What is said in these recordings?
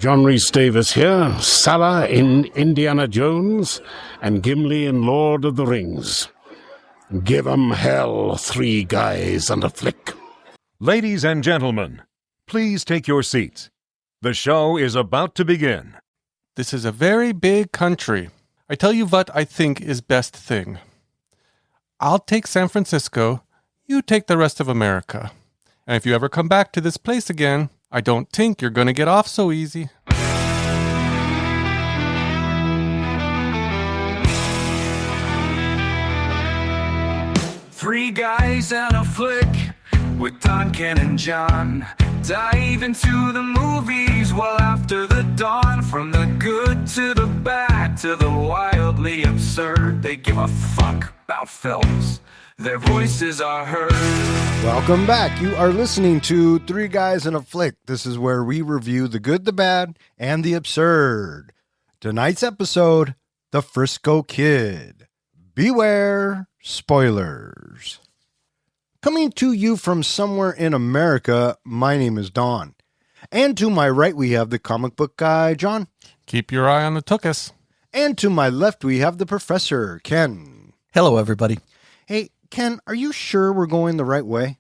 John Rhys Davis here, Salah in Indiana Jones, and Gimli in Lord of the Rings. Give 'em hell, 3 guys and a flick. Ladies and gentlemen, please take your seats. The show is about to begin. This is a very big country. I tell you what I think is best thing. I'll take San Francisco, you take the rest of America. And if you ever come back to this place again, I don't think you're going to get off so easy. Three guys and a flick with Don, Ken, and John. Dive into the movies well after the dawn. From the good to the bad to the wildly absurd. They give a fuck about films. Their voices are heard. Welcome back. You are listening to Three Guys and a Flick. This is where we review the good, the bad, and the absurd. Tonight's episode, The Frisco Kid. Beware spoilers. Coming to you from somewhere in America, my name is Don. And to my right, we have the comic book guy, John. Keep your eye on the tuchus. And to my left, we have the professor, Ken. Hello, everybody. Hey, Ken, are you sure we're going the right way?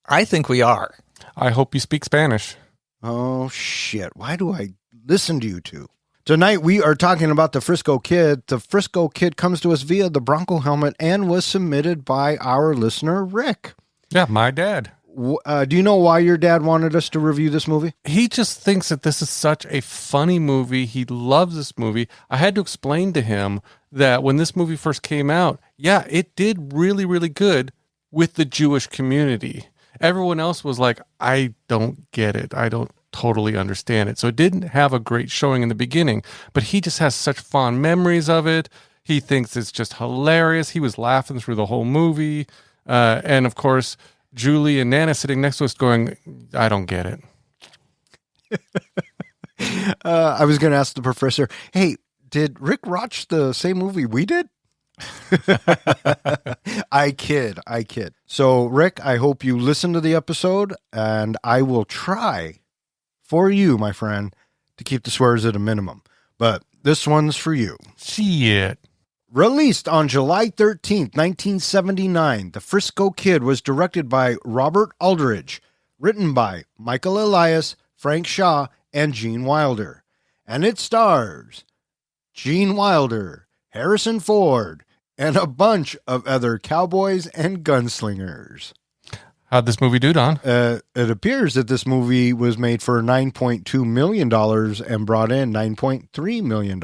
I think we are. I hope you speak Spanish. Oh, shit. Why do I listen to you two? Tonight, we are talking about the Frisco Kid. The Frisco Kid comes to us via the Bronco helmet and was submitted by our listener, Rick. Yeah, my dad. Do you know why your dad wanted us to review this movie? He just thinks that this is such a funny movie. He loves this movie. I had to explain to him that when this movie first came out, yeah, it did really, really good with the Jewish community. Everyone else was like, I don't get it. I don't totally understand it. So it didn't have a great showing in the beginning, but he just has such fond memories of it. He thinks it's just hilarious. He was laughing through the whole movie. And of course, Julie and Nana sitting next to us going, I don't get it. I was going to ask the professor, hey, did Rick watch the same movie we did? I kid. So, Rick, I hope you listen to the episode, and I will try for you, my friend, to keep the swears at a minimum. But this one's for you. Shit. Released on July 13th, 1979, The Frisco Kid was directed by Robert Aldridge, written by Michael Elias, Frank Shaw, and Gene Wilder. And it stars Gene Wilder, Harrison Ford, and a bunch of other cowboys and gunslingers. How'd this movie do, Don? It appears that this movie was made for $9.2 million and brought in $9.3 million.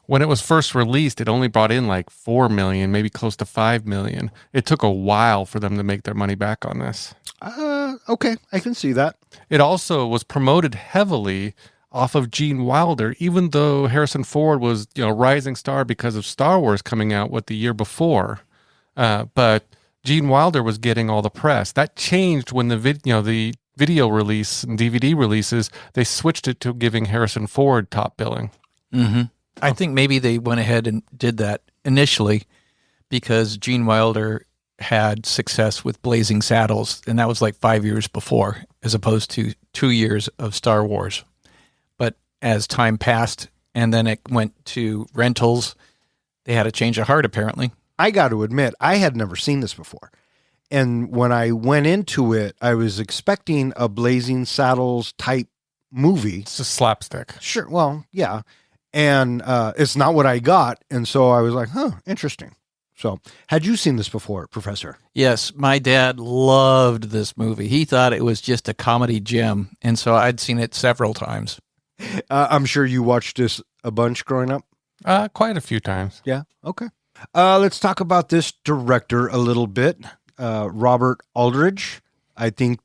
When it was first released, it only brought in like $4 million, maybe close to $5 million. It took a while for them to make their money back on this. Okay, I can see that. It also was promoted heavily off of Gene Wilder, even though Harrison Ford was, rising star because of Star Wars coming out the year before. But Gene Wilder was getting all the press. That changed when the video release and DVD releases, they switched it to giving Harrison Ford top billing. Mm-hmm. I think maybe they went ahead and did that initially because Gene Wilder had success with Blazing Saddles, and that was like 5 years before, as opposed to 2 years of Star Wars. But as time passed, and then it went to rentals, they had a change of heart, apparently. I got to admit, I had never seen this before. And when I went into it, I was expecting a Blazing Saddles type movie. It's a slapstick. Sure. Well, yeah. And it's not what I got. And so I was like, interesting. So had you seen this before, Professor? Yes. My dad loved this movie. He thought it was just a comedy gem. And so I'd seen it several times. I'm sure you watched this a bunch growing up. Quite a few times. Yeah. Okay. Let's talk about this director a little bit. Robert Aldridge. I think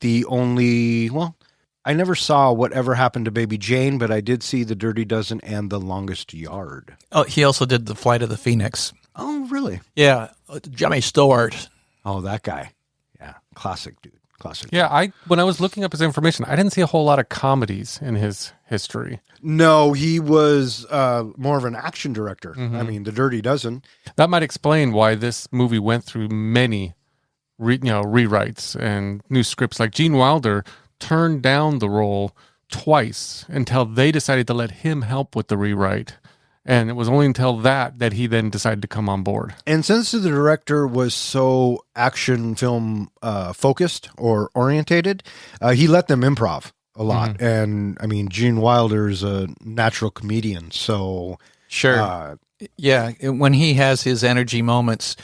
I never saw Whatever Happened to Baby Jane, but I did see The Dirty Dozen and The Longest Yard. Oh, he also did The Flight of the Phoenix. Oh, really? Yeah. Jimmy Stewart. Oh, that guy. Yeah. Classic, dude. Classic. Yeah, when I was looking up his information, I didn't see a whole lot of comedies in his history. No, he was more of an action director. Mm-hmm. I mean, The Dirty Dozen. That might explain why this movie went through many rewrites and new scripts. Like Gene Wilder turned down the role twice until they decided to let him help with the rewrite. And it was only until that he then decided to come on board. And since the director was so action film focused or orientated, he let them improv a lot. And I mean, Gene Wilder's a natural comedian, so Sure. Yeah. When he has his energy moments,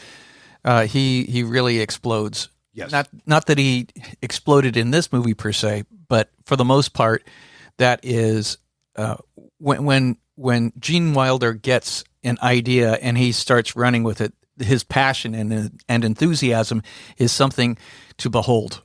he really explodes. yes, Not that he exploded in this movie per se, but for the most part, that is when Gene Wilder gets an idea and he starts running with it, his passion and enthusiasm is something to behold.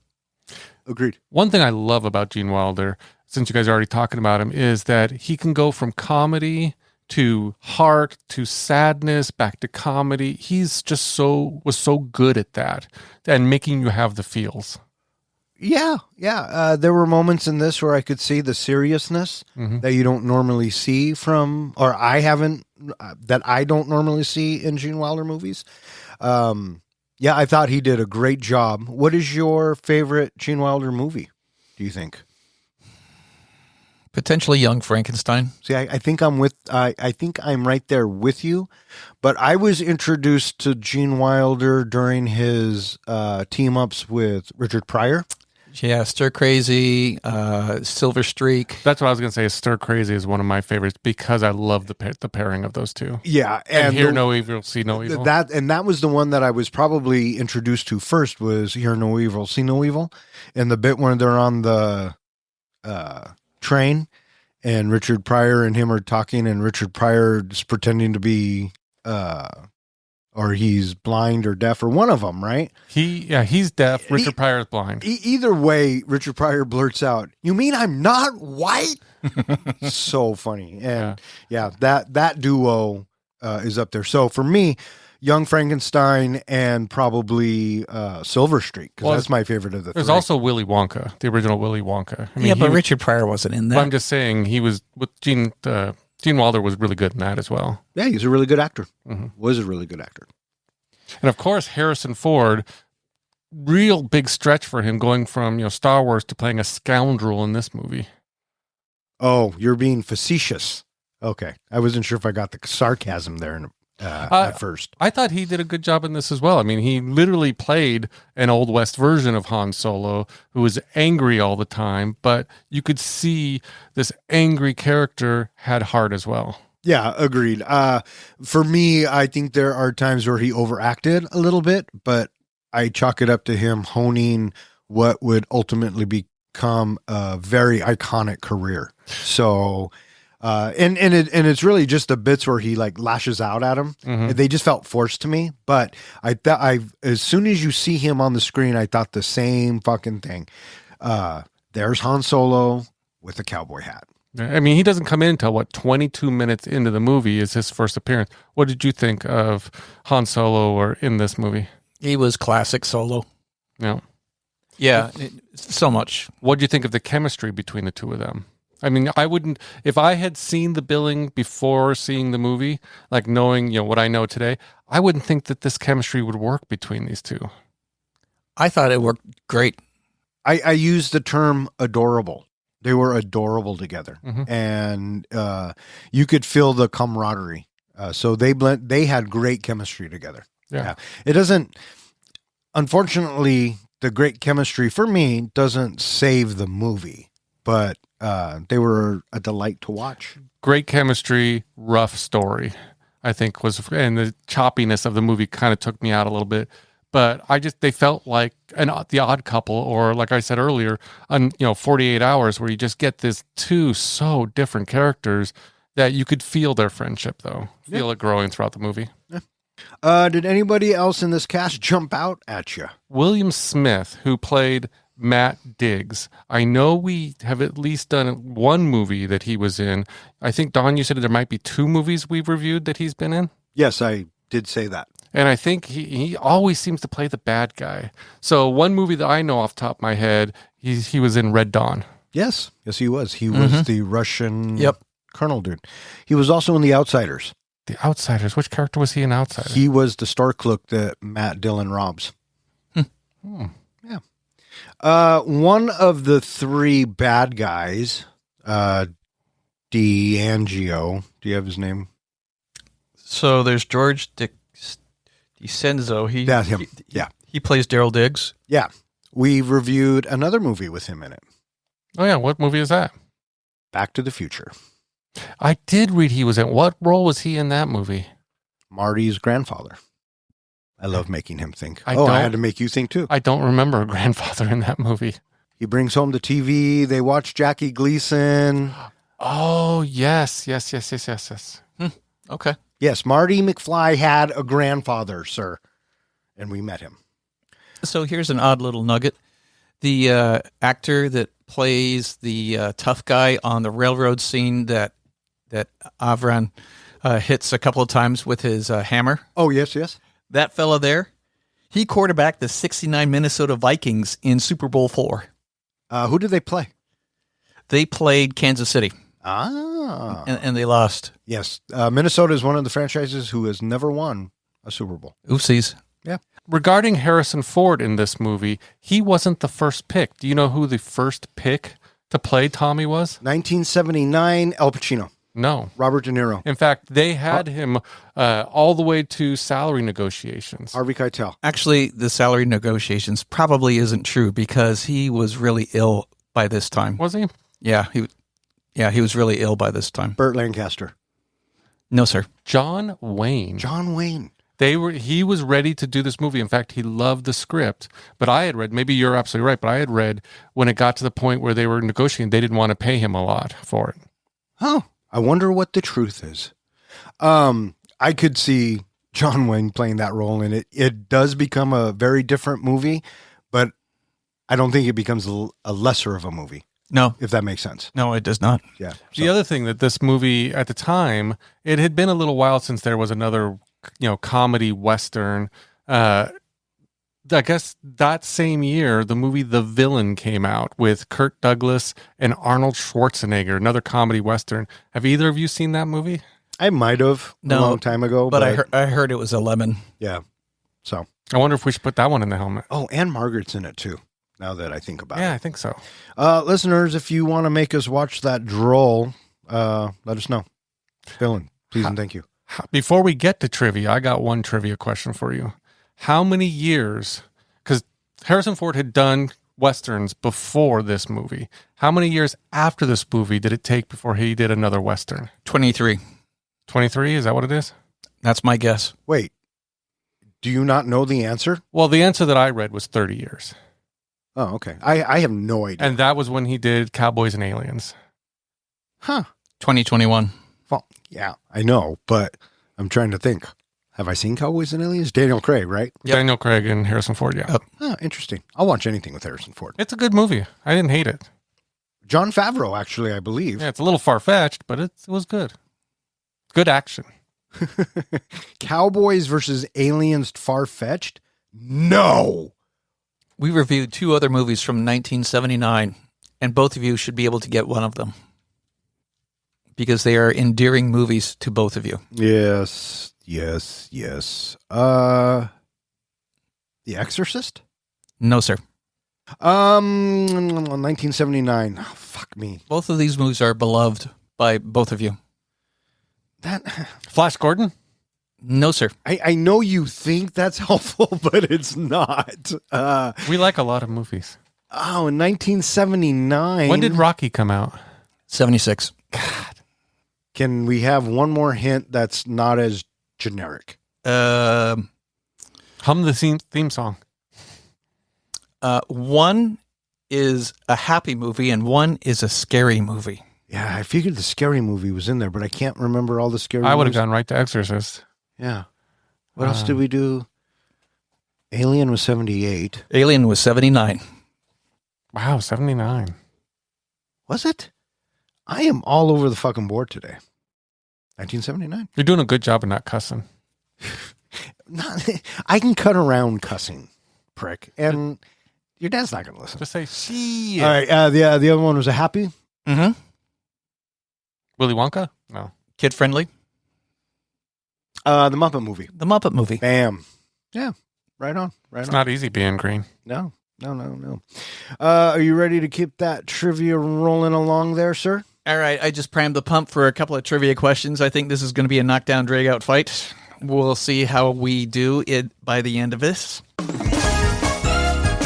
agreed. One thing I love about Gene Wilder, since you guys are already talking about him, is that he can go from comedy to heart to sadness back to comedy. He's just was so good at that and making you have the feels. Yeah. There were moments in this where I could see the seriousness that you don't normally see from, or I haven't, that I don't normally see in Gene Wilder movies. Yeah, I thought he did a great job. What is your favorite Gene Wilder movie, do you think? Potentially Young Frankenstein. See, I think I think I'm right there with you, but I was introduced to Gene Wilder during his team ups with Richard Pryor. Yeah, Stir Crazy, Silver Streak. That's what I was going to say. Stir Crazy is one of my favorites because I love the pairing of those two. Yeah, And Hear No Evil, See No Evil. That was the one that I was probably introduced to first was Hear No Evil, See No Evil, and the bit when they're on the train and Richard Pryor and him are talking and Richard Pryor is pretending to be or he's blind or deaf or one of them, right? He's deaf. Richard Pryor is blind. Either way, Richard Pryor blurts out, "You mean I'm not white?" So funny. And that duo is up there. So for me, Young Frankenstein and probably Silver Streak, because that's my favorite of the three. There's also Willy Wonka, the original Willy Wonka. I mean, But Richard Pryor wasn't in that. I'm just saying he was with Gene Wilder was really good in that as well. Yeah, he's a really good actor. Was a really good actor. And of course, Harrison Ford, real big stretch for him going from Star Wars to playing a scoundrel in this movie. Oh, you're being facetious. Okay, I wasn't sure if I got the sarcasm there at first. I thought he did a good job in this as well. I mean, he literally played an Old West version of Han Solo who was angry all the time, but you could see this angry character had heart as well. Yeah, agreed. For me, I think there are times where he overacted a little bit, but I chalk it up to him honing what would ultimately become a very iconic career. So, and it's really just the bits where he like lashes out at him. They just felt forced to me. But as soon as you see him on the screen, I thought the same fucking thing. There's Han Solo with a cowboy hat. I mean, he doesn't come in until 22 minutes into the movie is his first appearance. What did you think of Han Solo or in this movie? He was classic Solo. Yeah. Yeah, so much. What did you think of the chemistry between the two of them? I mean, I wouldn't, if I had seen the billing before seeing the movie, like knowing, what I know today, I wouldn't think that this chemistry would work between these two. I thought it worked great. I used the term adorable. They were adorable together, and you could feel the camaraderie. So they had great chemistry together. Yeah. It doesn't, unfortunately, the great chemistry for me doesn't save the movie, but they were a delight to watch. Great chemistry, rough story, I think and the choppiness of the movie kind of took me out a little bit. But they felt like the Odd Couple, or like I said earlier, 48 Hours, where you just get this two so different characters that you could feel their friendship, though. Feel it growing throughout the movie. Yeah. Did anybody else in this cast jump out at you? William Smith, who played Matt Diggs. I know we have at least done one movie that he was in. I think, Don, you said there might be 2 movies we've reviewed that he's been in? Yes, I did say that. And I think he always seems to play the bad guy. So one movie that I know off the top of my head, he was in Red Dawn. Yes, he was. He was the Russian colonel dude. He was also in The Outsiders. The Outsiders. Which character was he in Outsiders? He was the store clerk that Matt Dillon robs. Yeah. One of the 3 bad guys, D'Angio. Do you have his name? So there's George DiCenzo. That's him. Yeah. He plays Daryl Diggs. Yeah. We reviewed another movie with him in it. Oh, yeah. What movie is that? Back to the Future. I did read he was in. What role was he in that movie? Marty's grandfather. I love making him think. I I had to make you think too. I don't remember a grandfather in that movie. He brings home the TV. They watch Jackie Gleason. Oh, yes. Okay. Yes, Marty McFly had a grandfather, sir. And we met him. So here's an odd little nugget. The actor that plays the tough guy on the railroad scene that Avram hits a couple of times with his hammer. Oh, yes. That fella there, he quarterbacked the 69 Minnesota Vikings in Super Bowl IV. Who did they play? They played Kansas City. And they lost. Yes. Minnesota is one of the franchises who has never won a Super Bowl. Oopsies. Yeah. Regarding Harrison Ford in this movie, he wasn't the first pick. Do you know who the first pick to play Tommy was? 1979, Al Pacino. No. Robert De Niro. In fact, they had him all the way to salary negotiations. Harvey Keitel. Actually, the salary negotiations probably isn't true because he was really ill by this time. Was he? Yeah, he was really ill by this time. Burt Lancaster. No, sir. John Wayne. John Wayne. He was ready to do this movie. In fact, he loved the script. But I had read, maybe you're absolutely right, but I had read when it got to the point where they were negotiating, they didn't want to pay him a lot for it. Oh, I wonder what the truth is. I could see John Wayne playing that role in it. It does become a very different movie, but I don't think it becomes a lesser of a movie. No. If that makes sense. No, it does not. Yeah. The other thing that this movie at the time, it had been a little while since there was another, comedy Western. I guess that same year, the movie The Villain came out with Kirk Douglas and Arnold Schwarzenegger, another comedy Western. Have either of you seen that movie? I might have a long time ago. But I heard it was a lemon. Yeah. So. I wonder if we should put that one in the helmet. Oh, and Margaret's in it too, now that I think about it. Yeah, I think so. Listeners, if you want to make us watch that droll, let us know. Villain, please and thank you. Before we get to trivia, I got one trivia question for you. How many years, because Harrison Ford had done Westerns before this movie, how many years after this movie did it take before he did another Western? 23. 23, is that what it is? That's my guess. Wait, do you not know the answer? Well, the answer that I read was 30 years. Oh, okay. I have no idea. And that was when he did Cowboys and Aliens. Huh. 2021. Well, yeah, I know, but I'm trying to think. Have I seen Cowboys and Aliens? Daniel Craig, right? Yep. Daniel Craig and Harrison Ford, yeah. Oh, interesting. I'll watch anything with Harrison Ford. It's a good movie. I didn't hate it. John Favreau, actually, I believe. Yeah, it's a little far-fetched, but it was good. Good action. Cowboys versus Aliens far-fetched? No! We reviewed two other movies from 1979, and both of you should be able to get one of them because they are endearing movies to both of you. Yes. The Exorcist? No, sir. 1979. Oh, fuck me. Both of these movies are beloved by both of you. Flash Gordon? No, sir. I know you think that's helpful, but it's not. We like a lot of movies. Oh, in 1979. When did Rocky come out? 76. God. Can we have one more hint that's not as generic? Hum the theme song. One is a happy movie and one is a scary movie. Yeah, I figured the scary movie was in there, but I can't remember all the scary I would have movies. gone right to Exorcist. Yeah. What else did we do? Alien was 78. Alien was 79. Wow, 79. Was it? I am all over the fucking board today. 1979. You're doing a good job of not cussing. I can cut around cussing, prick. And your dad's not going to listen. Just say, she. All right. The other one was a happy. Mm-hmm. Willy Wonka? No. Kid friendly. The Muppet movie. The Muppet movie. Bam. Yeah. Right on. It's not easy being green. No. Are you ready to keep that trivia rolling along there, sir? All right, I just primed the pump for a couple of trivia questions. I think this is going to be a knockdown, drag-out fight. We'll see how we do it by the end of this.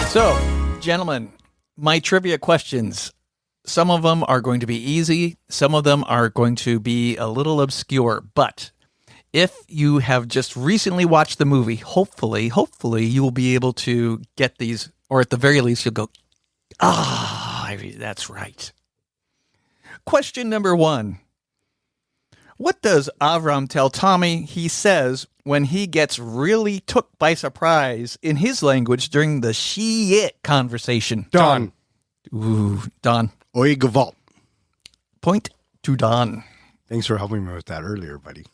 So, gentlemen, my trivia questions. Some of them are going to be easy. Some of them are going to be a little obscure. But if you have just recently watched the movie, hopefully you will be able to get these, or at the very least, you'll go, that's right. Question number 1. What does Avram tell Tommy he says when he gets really took by surprise in his language during the she-it conversation? Don. Ooh, Don. Oy Vey. Point to Don. Thanks for helping me with that earlier, buddy.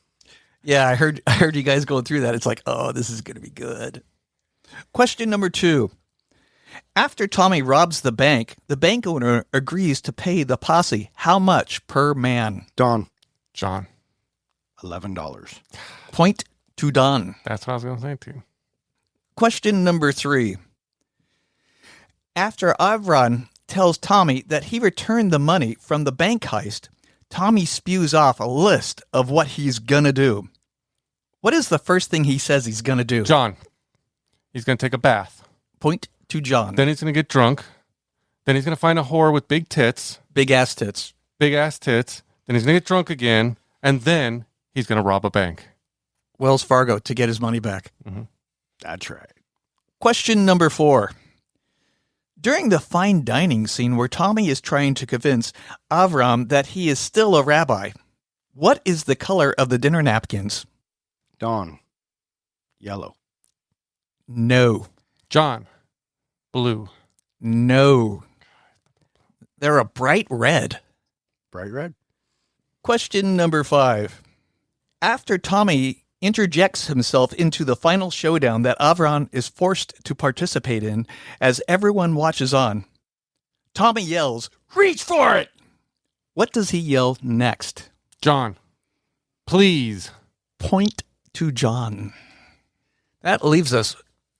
Yeah, I heard you guys going through that. It's like, oh, this is going to be good. Question number 2. After Tommy robs the bank owner agrees to pay the posse how much per man? Don. John. $11. Point to Don. That's what I was going to say too. Question number 3. After Avron tells Tommy that he returned the money from the bank heist, Tommy spews off a list of what he's gonna do. What is the first thing he says he's gonna do? John. He's going to take a bath. Point to John. Then he's going to get drunk. Then he's going to find a whore with big tits. Big ass tits. Big ass tits. Then he's going to get drunk again. And then he's going to rob a bank. Wells Fargo to get his money back. Mm-hmm. That's right. Question number 4. During the fine dining scene where Tommy is trying to convince Avram that he is still a rabbi, what is the color of the dinner napkins? Don. Yellow. No. John. Blue. No. They're a bright red. Bright red. Question number 5. After Tommy interjects himself into the final showdown that Avram is forced to participate in as everyone watches on, Tommy yells, "Reach for it!" What does he yell next? John. Please. Point to John. That leaves us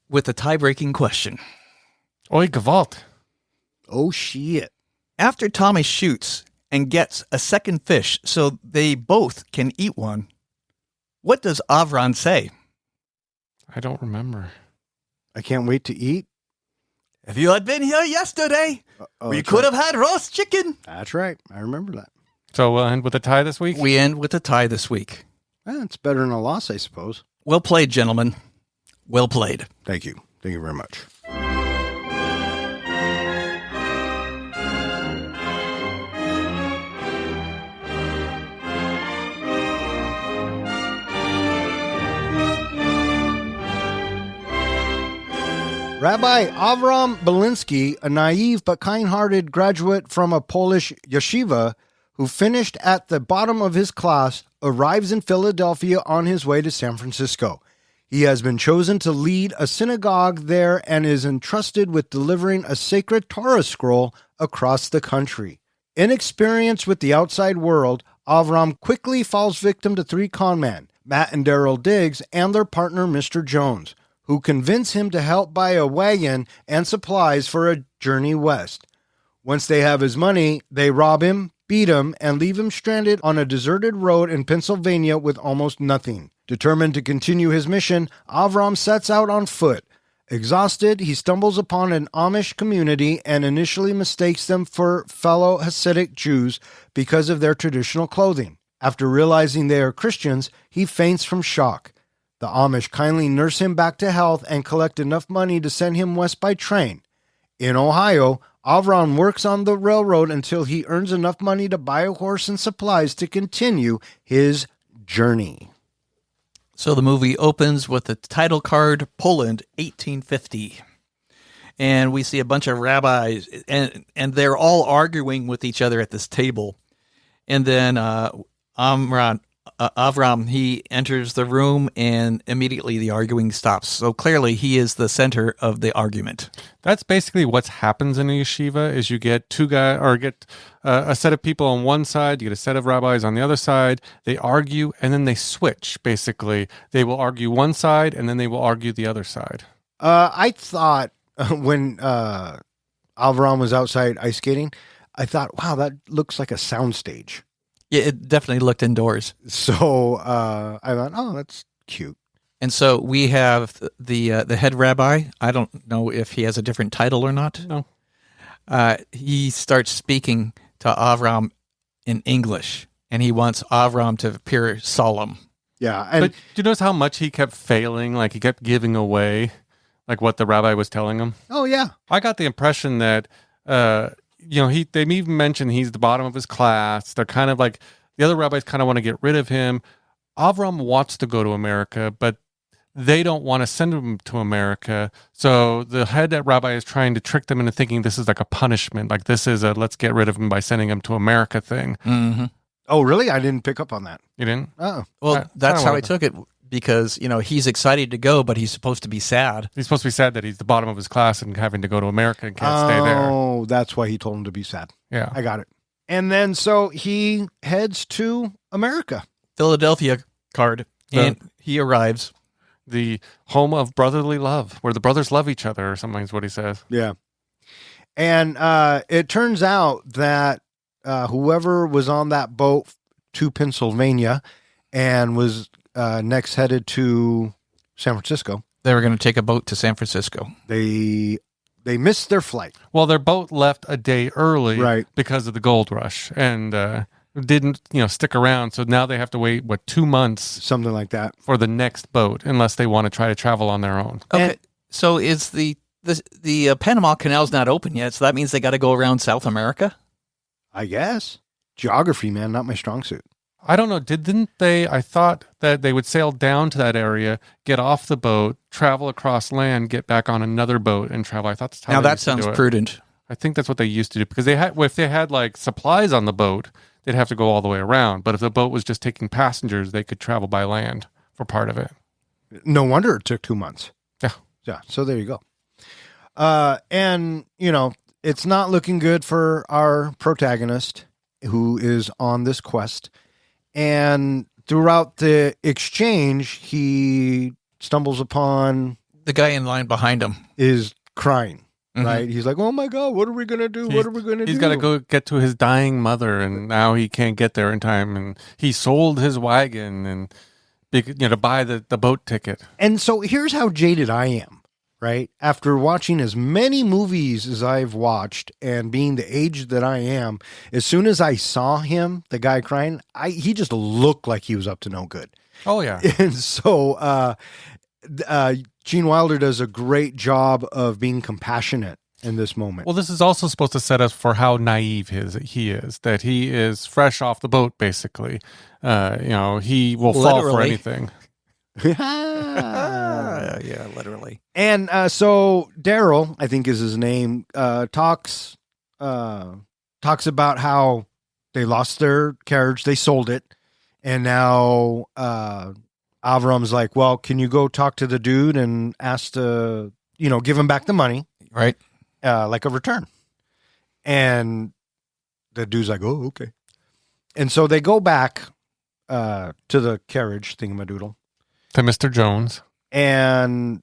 with a tie-breaking question. Oy Gewalt. Oh, shit. After Tommy shoots and gets a second fish so they both can eat one, what does Avron say? I don't remember. I can't wait to eat. If you had been here yesterday, we that's could right. have had roast chicken. That's right. I remember that. So we'll end with a tie this week? We end with a tie this week. It's better than a loss, I suppose. Well played, gentlemen. Well played. Thank you. Thank you very much. Rabbi Avram Belinsky, a naive but kind-hearted graduate from a Polish yeshiva who finished at the bottom of his class, arrives in Philadelphia on his way to San Francisco. He has been chosen to lead a synagogue there and is entrusted with delivering a sacred Torah scroll across the country. Inexperienced with the outside world, Avram quickly falls victim to 3 conmen, Matt and Daryl Diggs, and their partner, Mr. Jones, who convince him to help buy a wagon and supplies for a journey west. Once they have his money, they rob him, beat him, and leave him stranded on a deserted road in Pennsylvania with almost nothing. Determined to continue his mission, Avram sets out on foot. Exhausted, he stumbles upon an Amish community and initially mistakes them for fellow Hasidic Jews because of their traditional clothing. After realizing they are Christians, he faints from shock. The Amish kindly nurse him back to health and collect enough money to send him west by train. In Ohio, Avram works on the railroad until he earns enough money to buy a horse and supplies to continue his journey. So the movie opens with the title card, Poland, 1850. And we see a bunch of rabbis, and they're all arguing with each other at this table. And then Avram, he enters the room, and immediately the arguing stops. So clearly he is the center of the argument. That's basically what happens in a yeshiva is you get a set of people on one side, you get a set of rabbis on the other side, they argue, and then they switch, basically. They will argue one side, and then they will argue the other side. I thought when Avram was outside ice skating, I thought, wow, that looks like a soundstage. Yeah, it definitely looked indoors. So I thought, oh, that's cute. And so we have the head rabbi. I don't know if he has a different title or not. No. He starts speaking to Avram in English, and he wants Avram to appear solemn. Yeah. And But do you notice how much he kept failing? Like he kept giving away like what the rabbi was telling him? oh, yeah. I got the impression that, they even mentioned he's the bottom of his class. They're kind of like, the other rabbis kind of want to get rid of him. Avram wants to go to America, but they don't want to send him to America. So the head rabbi is trying to trick them into thinking this is like a punishment. Like this is a let's get rid of him by sending him to America thing. Mm-hmm. Oh, really? I didn't pick up on that. You didn't? Oh. Well, that's how I whatever. took it, because, he's excited to go, but he's supposed to be sad. He's supposed to be sad that he's the bottom of his class and having to go to America and can't stay there. Oh, that's why he told him to be sad. Yeah. I got it. And then so he heads to America. Philadelphia card, and he arrives. The home of brotherly love, where the brothers love each other or something is what he says. Yeah. And it turns out that whoever was on that boat to Pennsylvania and was next headed to San Francisco, They were going to take a boat to San Francisco. they missed their flight. Well, their boat left a day early Right. because of the gold rush and didn't, stick around. So now they have to wait, 2 months Something like that. for the next boat unless they want to try to travel on their own. Okay, And- so is the Panama Canal's not open yet, so that means they got to go around South America? I guess. Geography, man, not my strong suit. I don't know. Didn't they? I thought that they would sail down to that area, get off the boat, travel across land, get back on another boat and travel. I thought that's how Now they that used to sounds do it. prudent. I think that's what they used to do because if they had like supplies on the boat, they'd have to go all the way around. But if the boat was just taking passengers, they could travel by land for part of it. No wonder it took 2 months. Yeah. Yeah. So there you go. And, it's not looking good for our protagonist who is on this quest. And throughout the exchange, he stumbles upon The guy in line behind him. is crying, Mhm. right? He's like, oh my God, what are we going to do? What are we going to do? He's got to go get to his dying mother, and now he can't get there in time. And he sold his wagon and to buy the boat ticket. And so here's how jaded I am, right? After watching as many movies as I've watched and being the age that I am, as soon as I saw him, the guy crying, he just looked like he was up to no good. Oh yeah, And so Gene Wilder does a great job of being compassionate in this moment. Well, this is also supposed to set us for how naive he is. That he is fresh off the boat, basically. He will fall for Literally. anything. Yeah, literally. And so Daryl, I think is his name, talks about how they lost their carriage, they sold it, and now Avram's like, well, can you go talk to the dude and ask to, give him back the money, Right? like a return. And the dude's like, oh, okay. And so they go back to the carriage thingamadoodle. To Mr. Jones. And,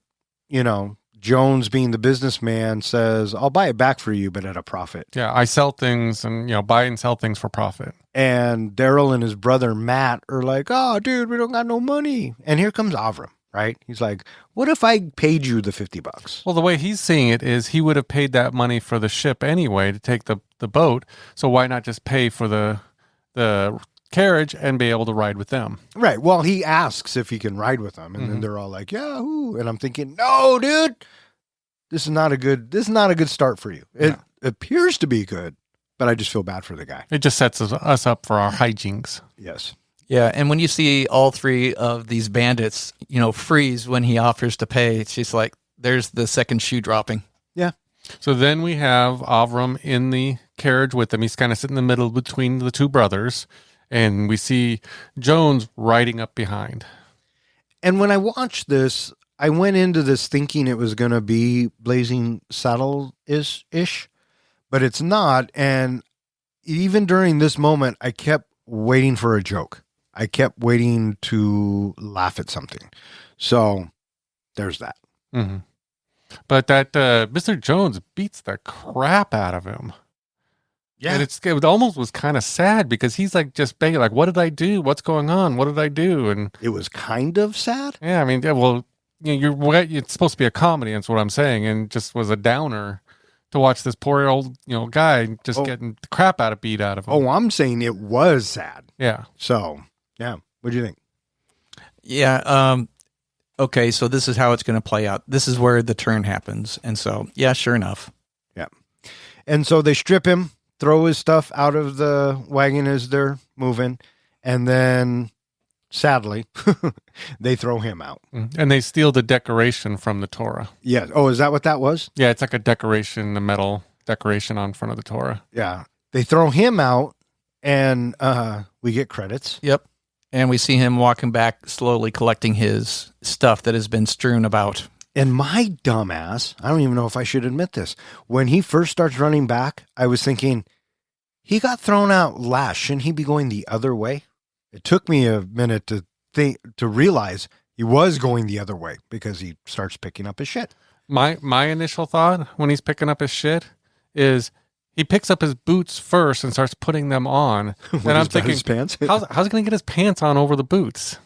Jones being the businessman says, I'll buy it back for you, but at a profit. Yeah, I sell things and buy and sell things for profit. And Daryl and his brother Matt are like, oh, dude, we don't got no money. And here comes Avram, right? He's like, what if I paid you the $50? Well, the way he's seeing it is he would have paid that money for the ship anyway to take the boat. So why not just pay for the carriage and be able to ride with them? Right. Well, he asks if he can ride with them. And then they're all like, Yahoo. And I'm thinking, no, dude, this is not a good start for you. It appears to be good, but I just feel bad for the guy. It just sets us up for our hijinks. Yes. Yeah, and when you see all three of these bandits, freeze when he offers to pay, it's just like, there's the second shoe dropping. Yeah. So then we have Avram in the carriage with him. He's kind of sitting in the middle between the two brothers. And we see Jones riding up behind. And when I watched this, I went into this thinking it was going to be Blazing Saddles-ish, but it's not. And even during this moment, I kept waiting for a joke. I kept waiting to laugh at something. So there's that. Mm-hmm. But that Mr. Jones beats the crap out of him. Yeah. And it almost was kind of sad because he's like just begging, like, what did I do? What's going on? What did I do? And It was kind of sad. yeah, I mean, yeah, well, it's supposed to be a comedy. That's what I'm saying. And just was a downer to watch this poor old, guy just getting the crap beat out of him. Oh, I'm saying it was sad. Yeah. So, yeah. What do you think? Yeah. Okay, so this is how it's going to play out. This is where the turn happens. And so, yeah, sure enough. Yeah. And so they strip him, throw his stuff out of the wagon as they're moving, and then sadly, they throw him out. And they steal the decoration from the Torah. Yeah. Oh, is that what that was? Yeah, it's like a decoration, a metal decoration on front of the Torah. Yeah. They throw him out, and we get credits. Yep. And we see him walking back, slowly collecting his stuff that has been strewn about. And my dumbass, I don't even know if I should admit this. When he first starts running back, I was thinking, he got thrown out last. Shouldn't he be going the other way? It took me a minute to realize he was going the other way because he starts picking up his shit. My initial thought when he's picking up his shit is he picks up his boots first and starts putting them on. And I'm thinking, his pants? how's he going to get his pants on over the boots?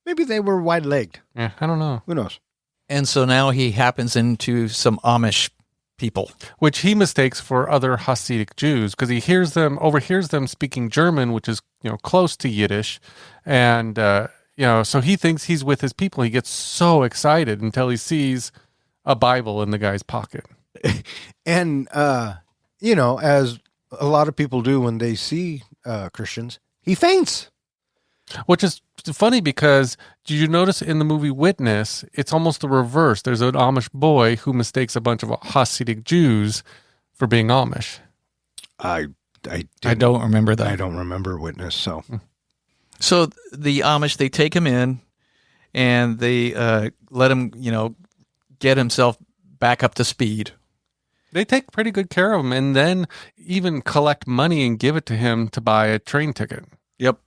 Maybe they were wide-legged. Yeah, I don't know. Who knows? And so now he happens into some Amish people. Which he mistakes for other Hasidic Jews because he overhears them speaking German, which is, close to Yiddish. And, so he thinks he's with his people. He gets so excited until he sees a Bible in the guy's pocket. And, as a lot of people do when they see Christians, he faints. Which is funny because did you notice in the movie Witness, it's almost the reverse. There's an Amish boy who mistakes a bunch of Hasidic Jews for being Amish. I don't remember that. I don't remember Witness, so. So the Amish, they take him in and they let him, get himself back up to speed. They take pretty good care of him and then even collect money and give it to him to buy a train ticket. Yep.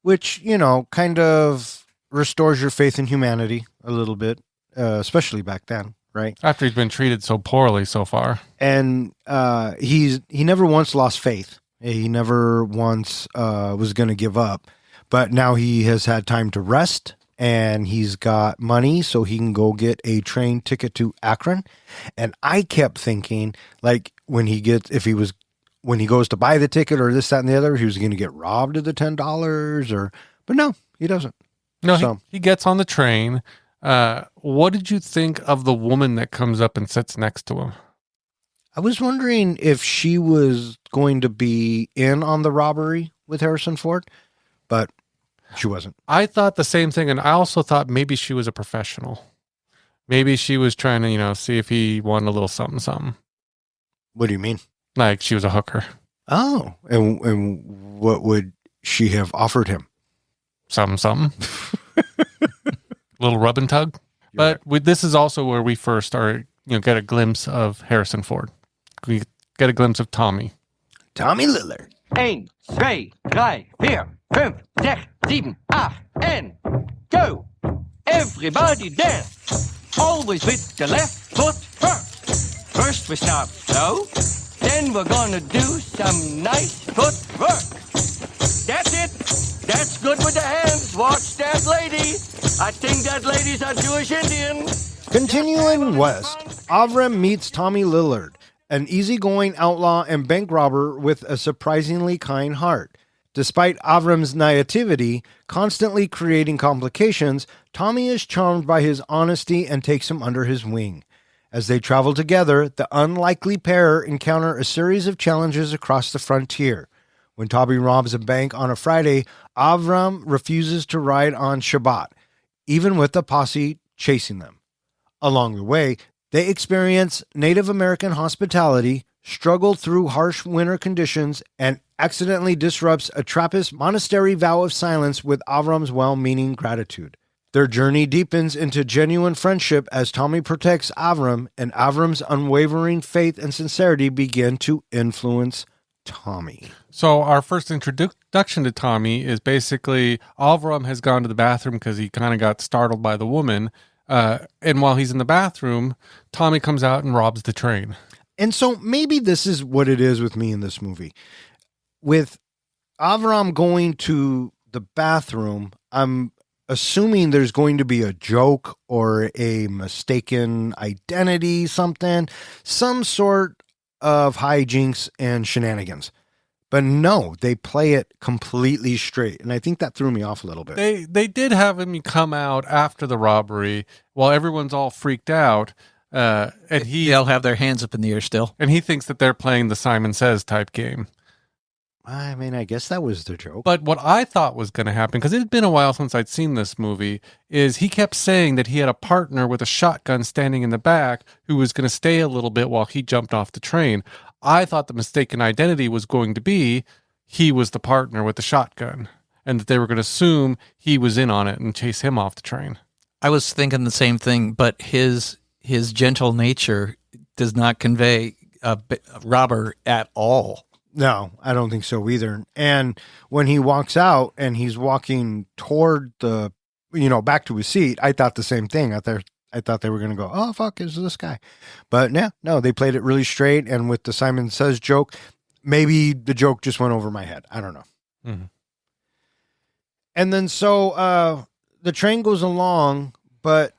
Which, kind of restores your faith in humanity a little bit, especially back then, right? After he's been treated so poorly so far. And he never once lost faith. He never once was going to give up. But now he has had time to rest, and he's got money so he can go get a train ticket to Akron. And I kept thinking, like, when he goes to buy the ticket or this, that, and the other, he was going to get robbed of the $10 but no, he doesn't. No, so, he gets on the train. What did you think of the woman that comes up and sits next to him? I was wondering if she was going to be in on the robbery with Harrison Ford, but she wasn't. I thought the same thing. And I also thought maybe she was a professional. Maybe she was trying to, see if he wanted a little something, something. What do you mean? Like she was a hooker. Oh, and what would she have offered him? Something. Little rub and tug. But this is also where we first start, get a glimpse of Harrison Ford. We get a glimpse of Tommy. Tommy Lillard. 1, 2, 3, 4, 5, 6, 7, 8, and go! Everybody dance! Always with the left foot first. First we start slow, then we're gonna do some nice footwork. That's it! That's good with the hands. Watch that lady. I think that lady's a Jewish Indian. Continuing west, Avram meets Tommy Lillard, an easygoing outlaw and bank robber with a surprisingly kind heart. Despite Avram's naivety, constantly creating complications, Tommy is charmed by his honesty and takes him under his wing. As they travel together, the unlikely pair encounter a series of challenges across the frontier. When Tommy robs a bank on a Friday, Avram refuses to ride on Shabbat, even with the posse chasing them. Along the way, they experience Native American hospitality, struggle through harsh winter conditions, and accidentally disrupts a Trappist monastery vow of silence with Avram's well-meaning gratitude. Their journey deepens into genuine friendship as Tommy protects Avram, and Avram's unwavering faith and sincerity begin to influence Tommy. So our first introduction to Tommy is basically Avram has gone to the bathroom because he kind of got startled by the woman. And while he's in the bathroom, Tommy comes out and robs the train. And so maybe this is what it is with me in this movie. With Avram going to the bathroom, I'm assuming there's going to be a joke or a mistaken identity, some sort of hijinks and shenanigans. But no, they play it completely straight. And I think that threw me off a little bit. They did have him come out after the robbery while everyone's all freaked out. And They'll have their hands up in the air still. And he thinks that they're playing the Simon Says type game. I mean, I guess that was the joke. But what I thought was going to happen, because it had been a while since I'd seen this movie, is he kept saying that he had a partner with a shotgun standing in the back who was going to stay a little bit while he jumped off the train. I thought the mistaken identity was going to be he was the partner with the shotgun and that they were going to assume he was in on it and chase him off the train. I was thinking the same thing, but his gentle nature does not convey a robber at all. No, I don't think so either. And when he walks out and he's walking toward the, back to his seat, I thought the same thing. I thought they were going to go, oh, fuck, is this guy? But no, they played it really straight. And with the Simon Says joke, maybe the joke just went over my head. I don't know. Mm-hmm. And then so the train goes along, but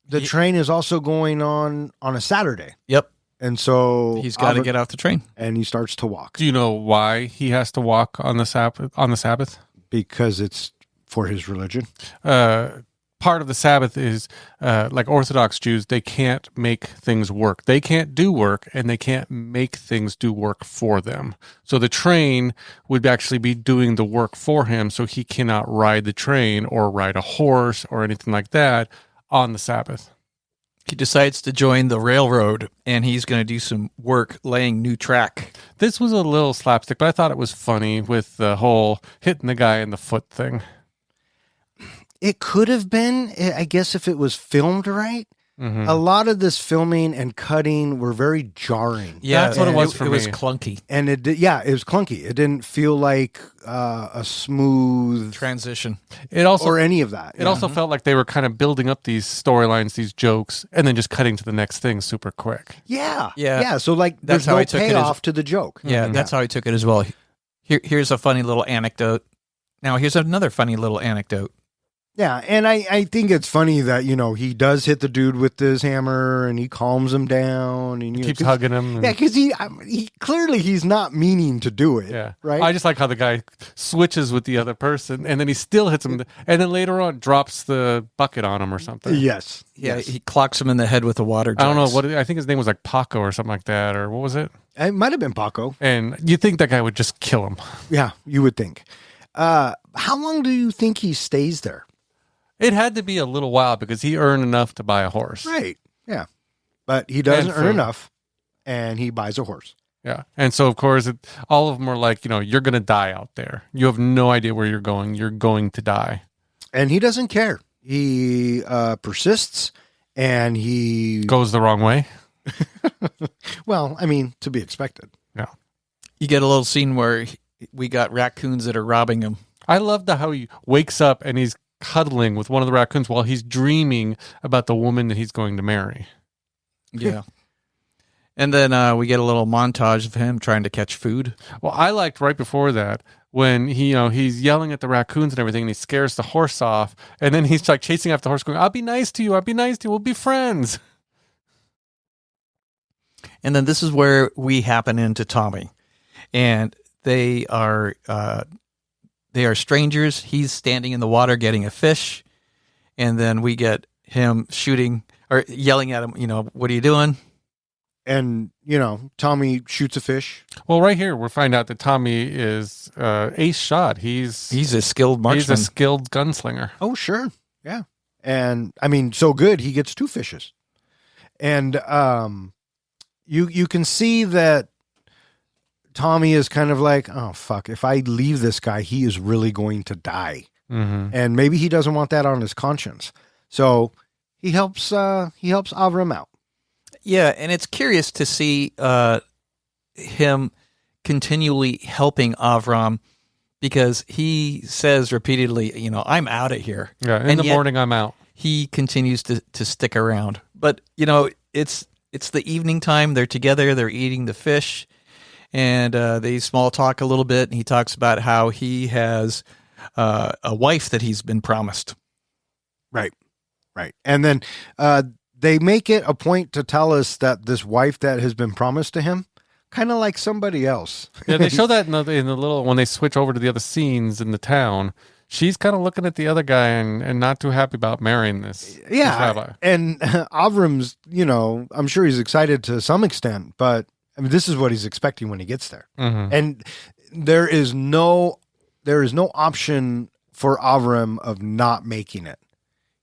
the train is also going on a Saturday. Yep. And so he's got to get off the train. And he starts to walk. Do you know why he has to walk on the Sabbath? Because it's for his religion. Part of the Sabbath is like Orthodox Jews, they can't make things work. They can't do work, and they can't make things do work for them. So the train would actually be doing the work for him, so he cannot ride the train or ride a horse or anything like that on the Sabbath. He decides to join the railroad, and he's going to do some work laying new track. This was a little slapstick, but I thought it was funny with the whole hitting the guy in the foot thing. It could have been, I guess, if it was filmed right. Mm-hmm. A lot of this filming and cutting were very jarring. Yeah, that's what it was for me. It was clunky. And it was clunky. It didn't feel like a smooth transition. It also, or any of that. It also felt like they were kind of building up these storylines, these jokes, and then just cutting to the next thing super quick. Yeah. So like, That's there's how no I took it payoff to the joke. Yeah, that's how I took it as well. Here's a funny little anecdote. Now, here's another funny little anecdote. Yeah, and I think it's funny that, he does hit the dude with his hammer and he calms him down. And keeps hugging him. Yeah, because he clearly he's not meaning to do it. Yeah. Right? I just like how the guy switches with the other person and then he still hits him. And then later on drops the bucket on him or something. Yes. Yeah, he clocks him in the head with a water jar. I don't know. I think his name was like Paco or something like that. Or what was it? It might have been Paco. And you think that guy would just kill him. Yeah, you would think. How long do you think he stays there? It had to be a little while because he earned enough to buy a horse. Right. Yeah. But he doesn't earn enough, and he buys a horse. Yeah. And so, of course, all of them are like, you're going to die out there. You have no idea where you're going. You're going to die. And he doesn't care. He persists, and he goes the wrong way. Well, I mean, to be expected. Yeah. You get a little scene where we got raccoons that are robbing him. I love how he wakes up and he's cuddling with one of the raccoons while he's dreaming about the woman that he's going to marry. Yeah. And then we get a little montage of him trying to catch food. Well, I liked right before that when he's yelling at the raccoons and everything and he scares the horse off. And then he's like chasing after the horse going, I'll be nice to you. I'll be nice to you. We'll be friends. And then this is where we happen into Tommy. And they are strangers. He's standing in the water getting a fish. And then we get him shooting or yelling at him, what are you doing? And, Tommy shoots a fish. Well, right here, we'll find out that Tommy is ace shot. He's a skilled marksman. He's a skilled gunslinger. Oh, sure. Yeah. And, I mean, so good, he gets 2 fishes. And you can see that Tommy is kind of like, oh, fuck, if I leave this guy, he is really going to die. Mm-hmm. And maybe he doesn't want that on his conscience. So he helps Avram out. Yeah, and it's curious to see him continually helping Avram because he says repeatedly, I'm out of here. Yeah, in the morning I'm out. He continues to stick around. But, it's the evening time. They're together. They're eating the fish, and they small talk a little bit. And he talks about how he has a wife that he's been promised. Right. And then they make it a point to tell us that this wife that has been promised to him, kind of like somebody else. Yeah, they show that in the little, when they switch over to the other scenes in the town, she's kind of looking at the other guy and not too happy about marrying this rabbi. And Avram's, I'm sure he's excited to some extent, but I mean, this is what he's expecting when he gets there. Mm-hmm. And there is no option for Avram of not making it.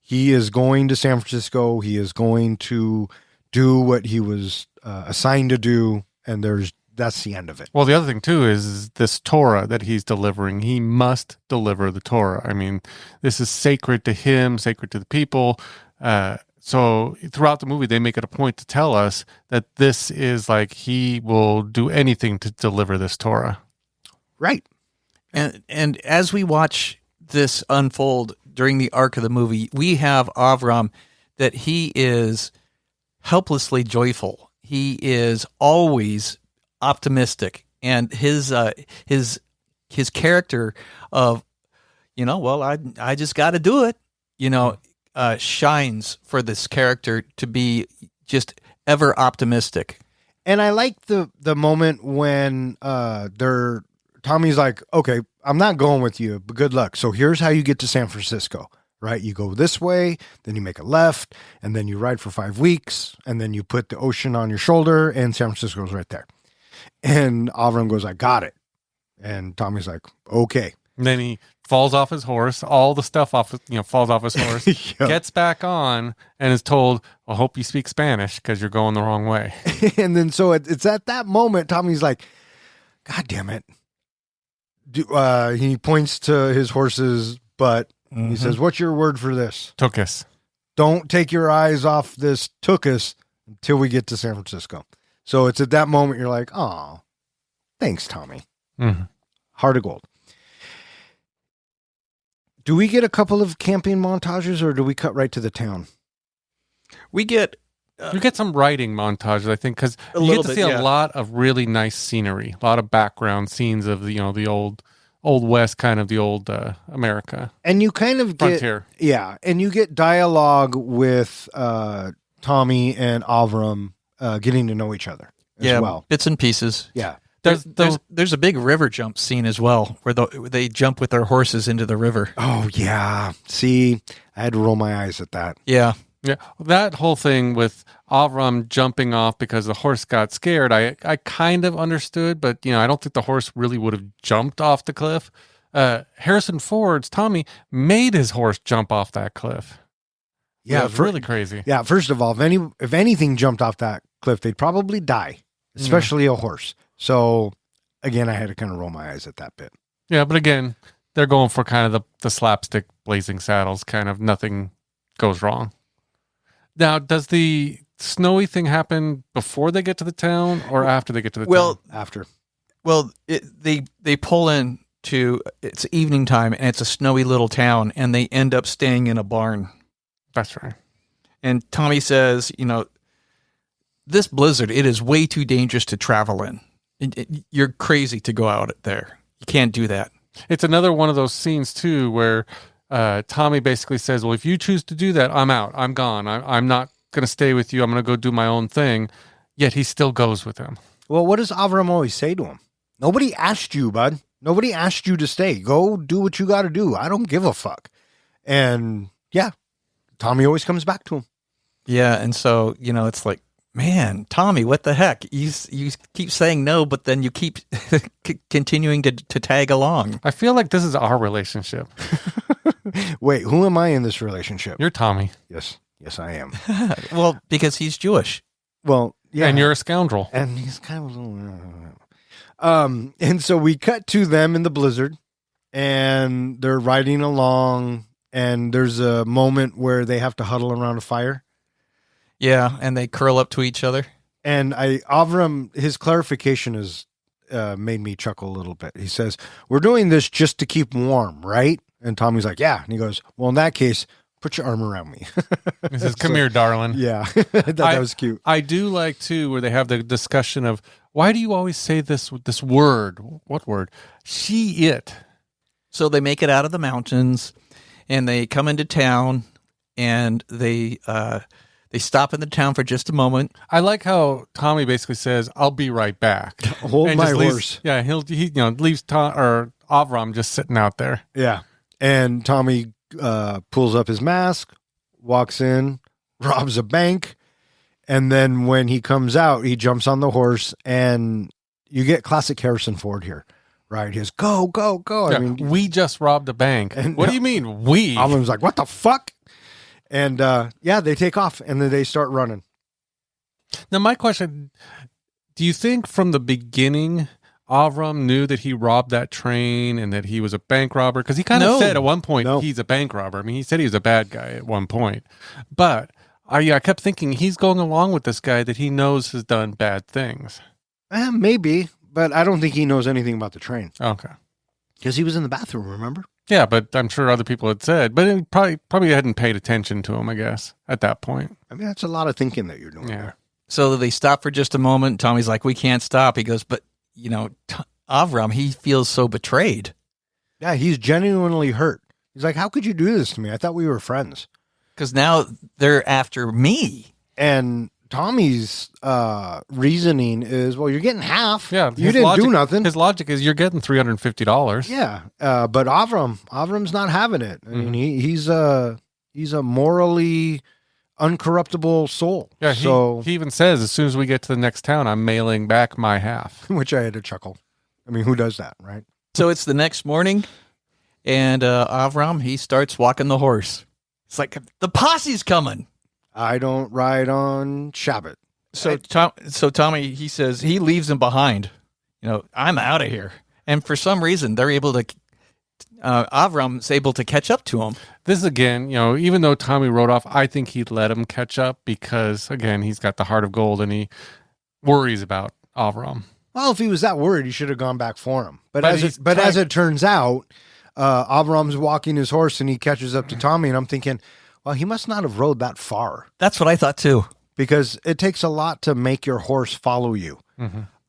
He is going to San Francisco. He is going to do what he was assigned to do. And that's the end of it. Well, the other thing too is this Torah that he's delivering. He must deliver the Torah. I mean, this is sacred to him, sacred to the people. So throughout the movie, they make it a point to tell us that this is like he will do anything to deliver this Torah. Right. And as we watch this unfold during the arc of the movie, we have Avram that he is helplessly joyful. He is always optimistic, and his character of, I just got to do it, shines for this character to be just ever optimistic. And I like the moment when Tommy's like, okay, I'm not going with you, but good luck. So here's how you get to San Francisco, right? You go this way, then you make a left, and then you ride for 5 weeks, and then you put the ocean on your shoulder, and San Francisco's right there. And Avram goes, I got it. And Tommy's like, okay. And then he falls off his horse. All the stuff falls off his horse, Yep. Gets back on, and is told, I hope you speak Spanish because you're going the wrong way. And then so it's at that moment, Tommy's like, God damn it. He points to his horse's butt. Mm-hmm. He says, what's your word for this? Tuchus. Don't take your eyes off this tuchus until we get to San Francisco. So it's at that moment you're like, oh, thanks, Tommy. Mm-hmm. Heart of gold. Do we get a couple of camping montages, or do we cut right to the town? We get you get some writing montages, I think, because you get to see a lot of really nice scenery, a lot of background scenes of the old West, kind of the old America. And you kind of frontier. And you get dialogue with Tommy and Avram getting to know each other as well. Bits and pieces. Yeah. There's a big river jump scene as well, where they jump with their horses into the river. Oh, yeah. See, I had to roll my eyes at that. Yeah. Yeah, that whole thing with Avram jumping off because the horse got scared, I kind of understood, but I don't think the horse really would have jumped off the cliff. Harrison Ford's Tommy made his horse jump off that cliff. Yeah, it's really crazy. Yeah, first of all, if anything jumped off that cliff, they'd probably die, especially a horse. So again, I had to kind of roll my eyes at that bit. Yeah, but again, they're going for kind of the slapstick Blazing Saddles, kind of nothing goes wrong. Now, does the snowy thing happen before they get to the town or after they get to the town? After. Well, they pull in to, it's evening time, and it's a snowy little town, and they end up staying in a barn. That's right. And Tommy says, this blizzard, it is way too dangerous to travel in. You're crazy to go out there. You can't do that. It's another one of those scenes, too, where Tommy basically says, well, if you choose to do that, I'm out. I'm gone. I'm not going to stay with you. I'm going to go do my own thing. Yet he still goes with him. Well, what does Avram always say to him? Nobody asked you, bud. Nobody asked you to stay. Go do what you got to do. I don't give a fuck. And yeah, Tommy always comes back to him. Yeah. And so, it's like, man, Tommy, what the heck? You keep saying no, but then you keep continuing to tag along. I feel like this is our relationship. Wait, who am I in this relationship? You're Tommy. Yes, I am. Well, because he's Jewish. Well, yeah. And you're a scoundrel. And he's kind of a little... And so we cut to them in the blizzard, and they're riding along, and there's a moment where they have to huddle around a fire. Yeah, and they curl up to each other. And Avram, his clarification has made me chuckle a little bit. He says, we're doing this just to keep warm, right? And Tommy's like, yeah. And he goes, well, in that case, put your arm around me. He says, come here, darling. Yeah, I thought that was cute. I do like, too, where they have the discussion of, why do you always say this word? What word? She, it. So they make it out of the mountains, and they come into town, and they stop in the town for just a moment. I like how Tommy basically says, I'll be right back. Hold And my just horse. Yeah, he leaves Avram just sitting out there. Yeah. And Tommy pulls up his mask, walks in, robs a bank, and then when he comes out, he jumps on the horse, and you get classic Harrison Ford here, right? He goes, go, go, go. Yeah, I mean, we just robbed a bank. And- What do you mean, we? Avram's like, what the fuck? And they take off, and then they start running. Now, my question, do you think from the beginning, Avram knew that he robbed that train and that he was a bank robber? Because he kind of No. said at one point No. he's a bank robber. I mean, he said he was a bad guy at one point. But I kept thinking he's going along with this guy that he knows has done bad things. Maybe, but I don't think he knows anything about the train Okay. because he was in the bathroom, remember? Yeah, but I'm sure other people had said, but he probably hadn't paid attention to him, I guess, at that point. I mean, that's a lot of thinking that you're doing Yeah. there. So they stop for just a moment. Tommy's like, we can't stop. He goes, but, Avram, he feels so betrayed. Yeah, he's genuinely hurt. He's like, how could you do this to me? I thought we were friends. Because now they're after me. And Tommy's reasoning is, well, you're getting half. Yeah. You his didn't logic, do nothing. His logic is you're getting $350. Yeah, but Avram's not having it. I mean, he's a morally uncorruptible soul. Yeah, so he even says, as soon as we get to the next town, I'm mailing back my half. which I had to chuckle. I mean, who does that, right? So it's the next morning, and Avram, he starts walking the horse. It's like, the posse's coming. I don't ride on Shabbat. So Tommy, he says he leaves him behind. I'm out of here. And for some reason, they're able to. Avram's able to catch up to him. This again, even though Tommy rode off, I think he'd let him catch up because, again, he's got the heart of gold and he worries about Avram. Well, if he was that worried, he should have gone back for him. But he's as it turns out, Avram's walking his horse and he catches up to Tommy, and I'm thinking, well, he must not have rode that far That's what I thought too. because it takes a lot to make your horse follow you.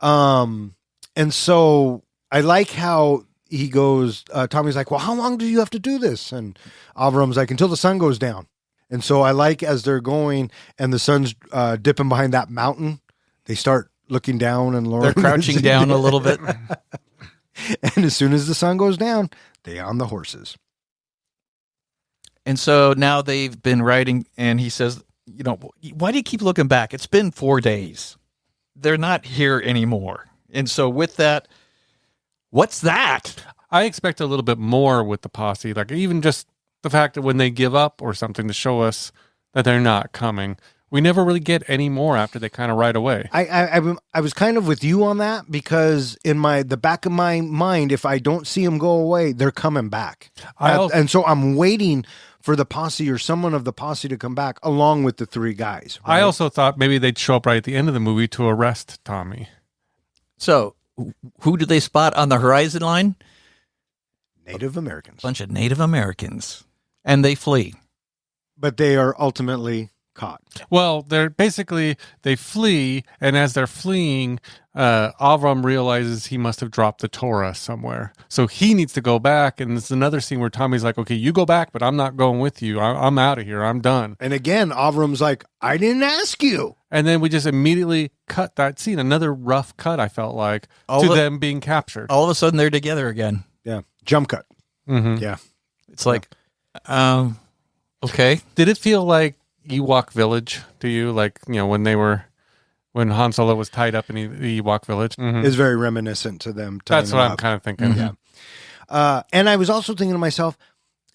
And so I like how he goes, Tommy's like, well, how long do you have to do this? And Avram's like, until the sun goes down. And so I like as they're going and the sun's dipping behind that mountain, they start looking down and lowering. They're crouching down a little bit. And as soon as the sun goes down, they on the horses. And so now they've been riding, and he says, why do you keep looking back? It's been 4 days. They're not here anymore. And so with that, what's that? I expect a little bit more with the posse, like even just the fact that when they give up or something to show us that they're not coming. We never really get any more after they kind of ride away. I was kind of with you on that because in the back of my mind, if I don't see them go away, they're coming back. And so I'm waiting for the posse or someone of the posse to come back along with the three guys. Right? I also thought maybe they'd show up right at the end of the movie to arrest Tommy. So who do they spot on the horizon line? Native Americans. Bunch of Native Americans. And they flee. But they are ultimately caught. Well, they flee, and as they're fleeing, Avram realizes he must have dropped the Torah somewhere. So he needs to go back, and there's another scene where Tommy's like, okay, you go back, but I'm not going with you. I'm out of here. I'm done. And again, Avram's like, I didn't ask you. And then we just immediately cut that scene. Another rough cut, I felt like, to them being captured. All of a sudden, they're together again. Yeah. Jump cut. Mm-hmm. Yeah. It's like, okay. Did it feel like Ewok Village to you? Like, when Han Solo was tied up in the Ewok Village? Mm-hmm. Is very reminiscent to them. That's what I'm up. kind of thinking. Yeah. And I was also thinking to myself,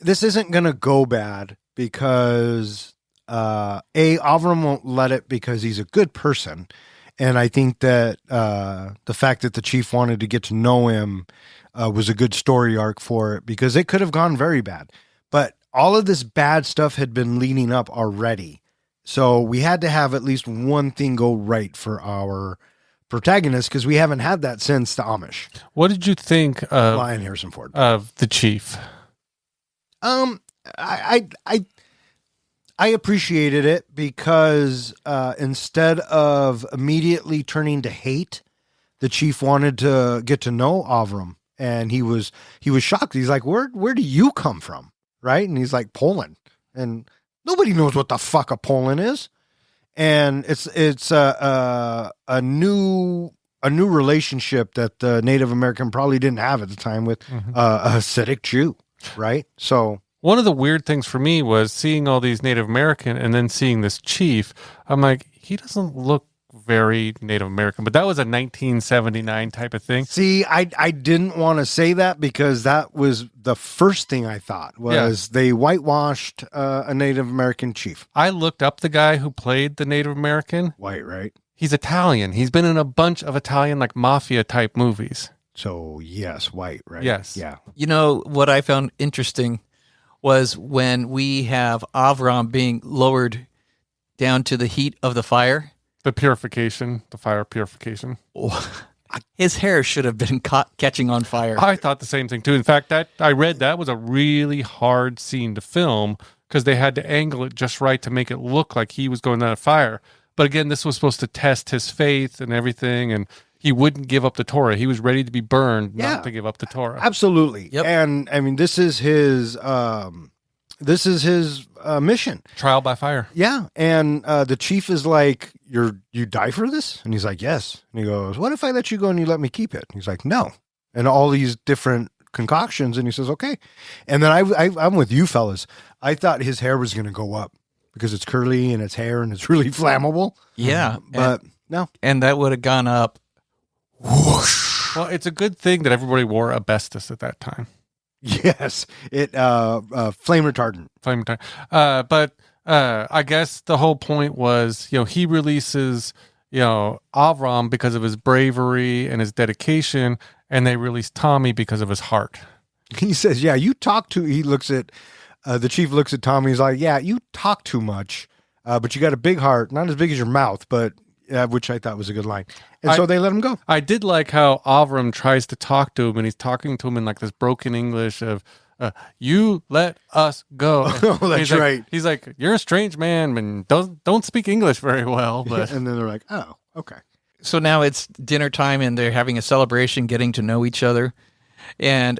this isn't going to go bad because Avram won't let it because he's a good person. And I think that the fact that the chief wanted to get to know him was a good story arc for it because it could have gone very bad. But all of this bad stuff had been leading up already. So we had to have at least one thing go right for our protagonist because we haven't had that since the Amish. What did you think of Lion Harrison Ford of the chief? I I appreciated it because instead of immediately turning to hate, the chief wanted to get to know Avram, and he was shocked. He's like, "Where do you come from?" Right? And he's like, "Poland," and nobody knows what the fuck a Poland is. And it's a new relationship that the Native American probably didn't have at the time with a Hasidic Jew, right? So one of the weird things for me was seeing all these Native American and then seeing this chief. I'm like, he doesn't look very Native American, but that was a 1979 type of thing. See, I didn't want to say that because that was the first thing I thought was they whitewashed a Native American chief. I looked up the guy who played the Native American. White, right? He's Italian. He's been in a bunch of Italian like mafia type movies. So yes, white, right? Yes. Yeah. You know, what I found interesting was when we have Avram being lowered down to the heat of the fire. The purification, the fire purification. His hair should have been catching on fire. I thought the same thing too. In fact, I read that was a really hard scene to film because they had to angle it just right to make it look like he was going down a fire. But again, this was supposed to test his faith and everything, and he wouldn't give up the Torah. He was ready to be burned, not to give up the Torah. Absolutely. Yep. And I mean, this is his mission. Trial by fire. Yeah. And the chief is like, you die for this? And he's like, yes. And he goes, what if I let you go and you let me keep it? And he's like, no. And all these different concoctions. And he says, okay. And then I'm with you fellas. I thought his hair was going to go up because it's curly and it's hair and it's really flammable. Yeah. But no. And that would have gone up. Whoosh. Well, it's a good thing that everybody wore asbestos at that time. Yes. It flame retardant. Flame retardant. But I guess the whole point was, he releases, Avram because of his bravery and his dedication, and they release Tommy because of his heart. He says, yeah, he looks at, the chief looks at Tommy. He's like, yeah, you talk too much, but you got a big heart, not as big as your mouth, but which I thought was a good line. And so they let him go. I did like how Avram tries to talk to him, and he's talking to him in like this broken English of, you let us go. Oh, that's right. He's like, you're a strange man and don't speak English very well. But And then they're like, oh, okay. So now it's dinner time and they're having a celebration, getting to know each other. And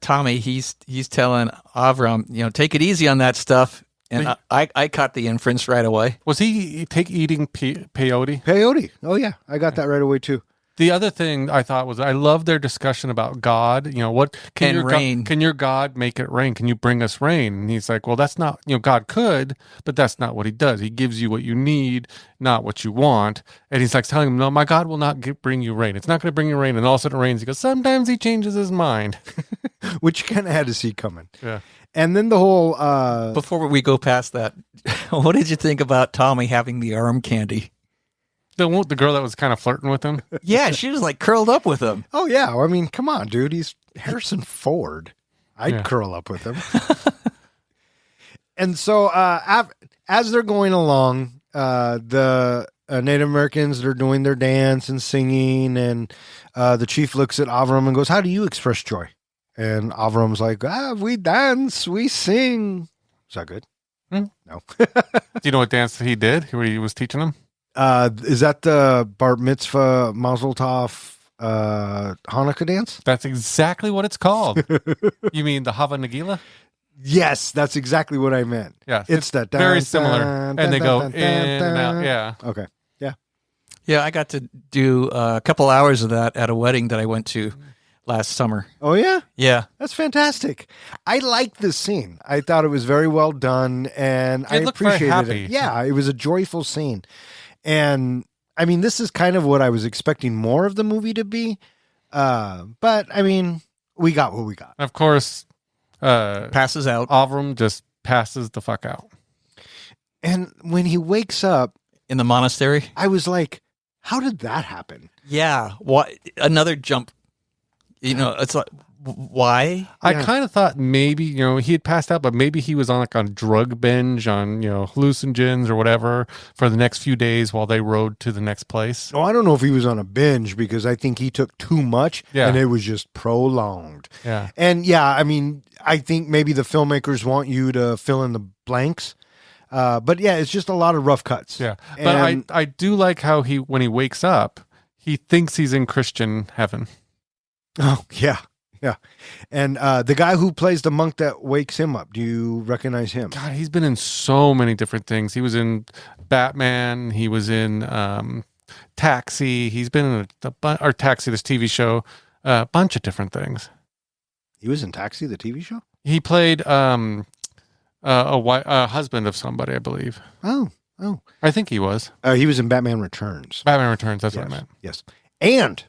Tommy, he's telling Avram, take it easy on that stuff. And I caught the inference right away. Was he eating peyote? Peyote. Oh, yeah. I got that right away, too. The other thing I thought was I love their discussion about God. What can rain. Can your God make it rain? Can you bring us rain? And he's like, well, that's not, God could, but that's not what he does. He gives you what you need, not what you want. And he's like telling him, no, my God will not bring you rain. It's not going to bring you rain. And all of a sudden it rains. He goes, sometimes he changes his mind. Which you kind of had to see coming. Yeah. And then the whole... Before we go past that, what did you think about Tommy having the arm candy? The girl that was kind of flirting with him? Yeah, she was like curled up with him. Oh, yeah. I mean, come on, dude. He's Harrison Ford. I'd curl up with him. And so as they're going along, the Native Americans, they're doing their dance and singing. And the chief looks at Avram and goes, how do you express joy? And Avram's like, we dance, we sing. Is that good? No. Do you know what dance he did? What he was teaching them? Is that the bar mitzvah, mazel tov, Hanukkah dance? That's exactly what it's called. You mean the Hava Nagila? Yes, that's exactly what I meant. Yeah, it's that very similar, and they go in and out. Yeah. Okay. Yeah. Yeah, I got to do a couple hours of that at a wedding that I went to last summer. Oh yeah, yeah, that's fantastic. I liked this scene. I thought it was very well done, and I appreciated it. Yeah, it was a joyful scene. And I mean, this is kind of what I was expecting more of the movie to be. But I mean, we got what we got. Of course, passes out. Avram just passes the fuck out. And when he wakes up in the monastery, I was like, how did that happen? Yeah. What? Another jump. It's like, why? I kind of thought maybe, he had passed out, but maybe he was on like a drug binge on, hallucinogens or whatever for the next few days while they rode to the next place. Oh, I don't know if he was on a binge because I think he took too much and it was just prolonged. Yeah. And I mean, I think maybe the filmmakers want you to fill in the blanks But yeah, it's just a lot of rough cuts. Yeah. But And- I do like how when he wakes up, he thinks he's in Christian heaven. Oh, yeah. Yeah. And the guy who plays the monk that wakes him up, do you recognize him? God, he's been in so many different things. He was in Batman. He was in Taxi. He's been in or Taxi, this TV show, a bunch of different things. He was in Taxi, the TV show? He played a husband of somebody, I believe. Oh. I think he was. He was in Batman Returns. Batman Returns, that's Yes. what I meant. Yes. And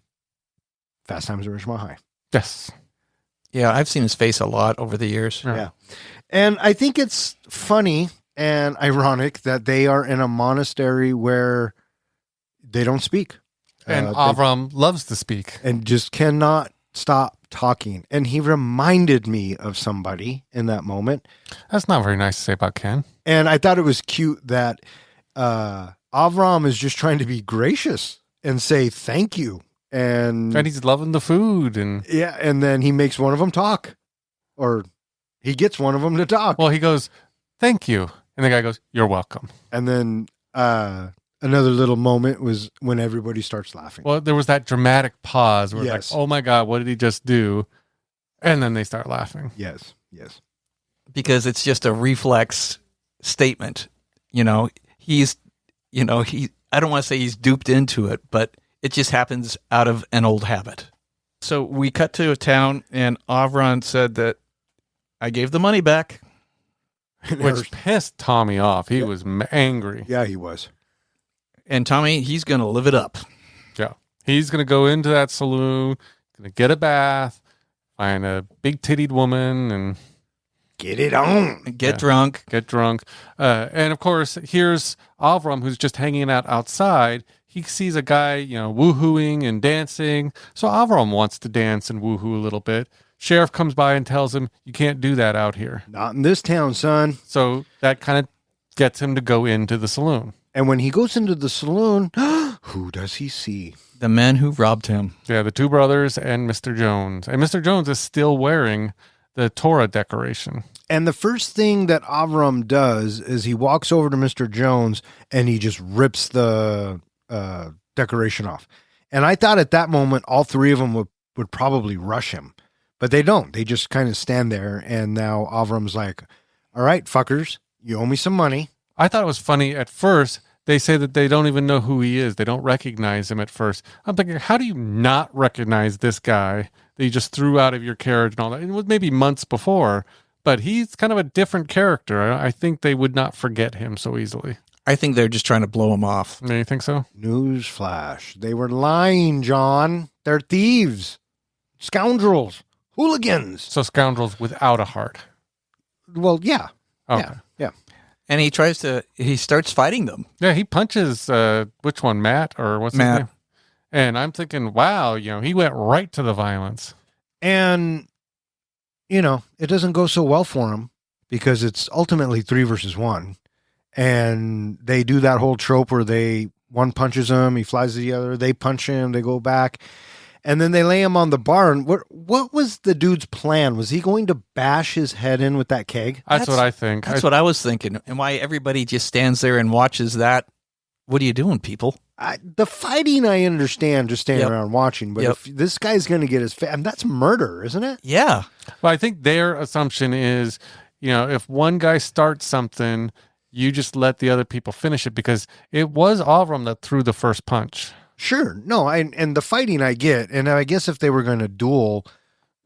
Fast Times at Ridgemont High. Yes. Yeah, I've seen his face a lot over the years. Yeah. And I think it's funny and ironic that they are in a monastery where they don't speak. And Avram loves to speak. And just cannot stop talking. And he reminded me of somebody in that moment. That's not very nice to say about Ken. And I thought it was cute that Avram is just trying to be gracious and say thank you. And he's loving the food. And then he makes one of them talk. Or he gets one of them to talk. well, he goes, thank you. And the guy goes, you're welcome. And then another little moment was when everybody starts laughing. Well, there was that dramatic pause where Yes. it's like, oh my God, what did he just do? And then they start laughing. Yes. Because it's just a reflex statement. I don't want to say he's duped into it, but it just happens out of an old habit. So we cut to a town, and Avron said that I gave the money back. Which pissed Tommy off. He was angry. Yeah, he was. And Tommy, he's going to live it up. Yeah. He's going to go into that saloon, going to get a bath, find a big-tittied woman, and get it on. Get drunk. And, of course, here's Avram, who's just hanging out outside. He sees a guy, woohooing and dancing. So Avram wants to dance and woohoo a little bit. Sheriff comes by and tells him, you can't do that out here. Not in this town, son. So that kind of gets him to go into the saloon. And when he goes into the saloon, who does he see? The men who robbed him. Yeah, the two brothers and Mr. Jones. And Mr. Jones is still wearing the Torah decoration. And the first thing that Avram does is he walks over to Mr. Jones and he just rips the decoration off. And I thought at that moment, all three of them would probably rush him. But they don't. They just kind of stand there. And now Avram's like, all right, fuckers, you owe me some money. I thought it was funny at first. They say that they don't even know who he is. They don't recognize him at first. I'm thinking, how do you not recognize this guy that you just threw out of your carriage and all that? It was maybe months before, but he's kind of a different character. I think they would not forget him so easily. I think they're just trying to blow him off. You think so? Newsflash. They were lying, John. They're thieves, scoundrels, hooligans. So scoundrels without a heart. Well, yeah. Okay. Yeah. And he starts fighting them. Yeah, he punches, which one, Matt? Or what's his Matt. name? And I'm thinking, wow, he went right to the violence. And, it doesn't go so well for him because it's ultimately 3 versus 1. And they do that whole trope where one punches him, he flies to the other, they punch him, they go back. And then they lay him on the bar. And what was the dude's plan? Was he going to bash his head in with that keg? That's what I think. That's what I was thinking. And why everybody just stands there and watches that. What are you doing, people? The fighting, I understand, just standing around watching. But if this guy's going to get his face, that's murder, isn't it? Yeah. Well, I think their assumption is, if one guy starts something, you just let the other people finish it, because it was Avram that threw the first punch. Sure. No, and the fighting I get. And I guess if they were going to duel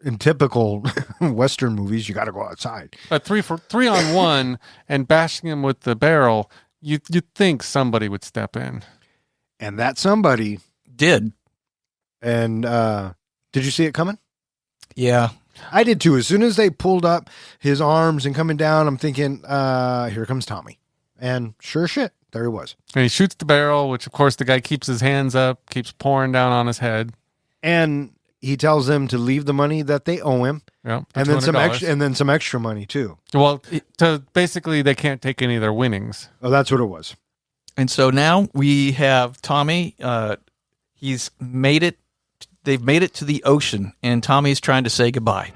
in typical Western movies, you got to go outside. But 3-on-1 and bashing him with the barrel, you'd think somebody would step in. And that somebody did. And did you see it coming? Yeah. I did too. As soon as they pulled up his arms and coming down, I'm thinking, here comes Tommy. And sure shit, there he was. And he shoots the barrel, which of course the guy keeps his hands up, keeps pouring down on his head. And he tells them to leave the money that they owe him. Yeah, and then some extra money too. Well, basically they can't take any of their winnings. Oh, that's what it was. And so now we have Tommy. He's made it. They've made it to the ocean, and Tommy's trying to say goodbye.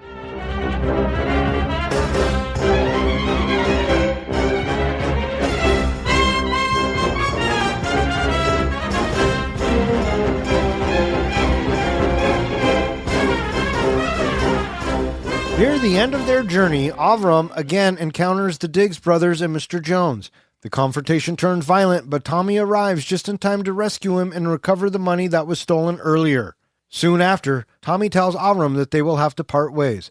the end of their journey, Avram again encounters the Diggs brothers and Mr. Jones. The confrontation turns violent, but Tommy arrives just in time to rescue him and recover the money that was stolen earlier. Soon after, Tommy tells Avram that they will have to part ways.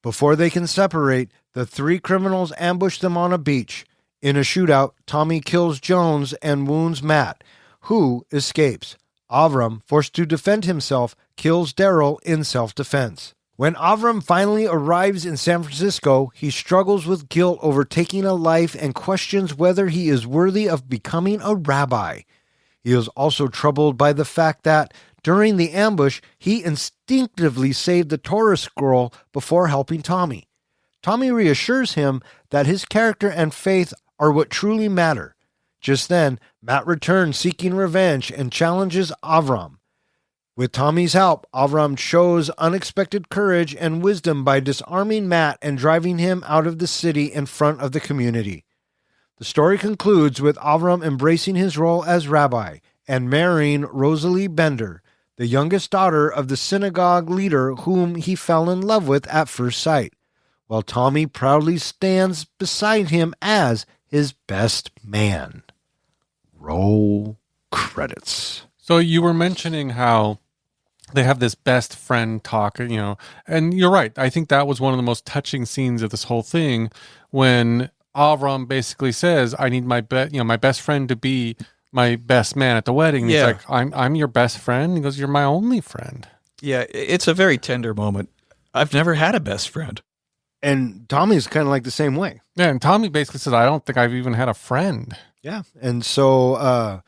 Before they can separate, the three criminals ambush them on a beach. In a shootout, Tommy kills Jones and wounds Matt, who escapes. Avram, forced to defend himself, kills Daryl in self-defense. When Avram finally arrives in San Francisco, he struggles with guilt over taking a life and questions whether he is worthy of becoming a rabbi. He is also troubled by the fact that, during the ambush, he instinctively saved the Torah scroll before helping Tommy. Tommy reassures him that his character and faith are what truly matter. Just then, Matt returns seeking revenge and challenges Avram. With Tommy's help, Avram shows unexpected courage and wisdom by disarming Matt and driving him out of the city in front of the community. The story concludes with Avram embracing his role as rabbi and marrying Rosalie Bender, the youngest daughter of the synagogue leader whom he fell in love with at first sight, while Tommy proudly stands beside him as his best man. Roll credits. So you were mentioning how they have this best friend talk, and you're right. I think that was one of the most touching scenes of this whole thing when Avram basically says, I need my best friend to be my best man at the wedding. Yeah. He's like, I'm your best friend. He goes, you're my only friend. Yeah, it's a very tender moment. I've never had a best friend. And Tommy's kind of like the same way. Yeah, and Tommy basically says, I don't think I've even had a friend. Yeah. And so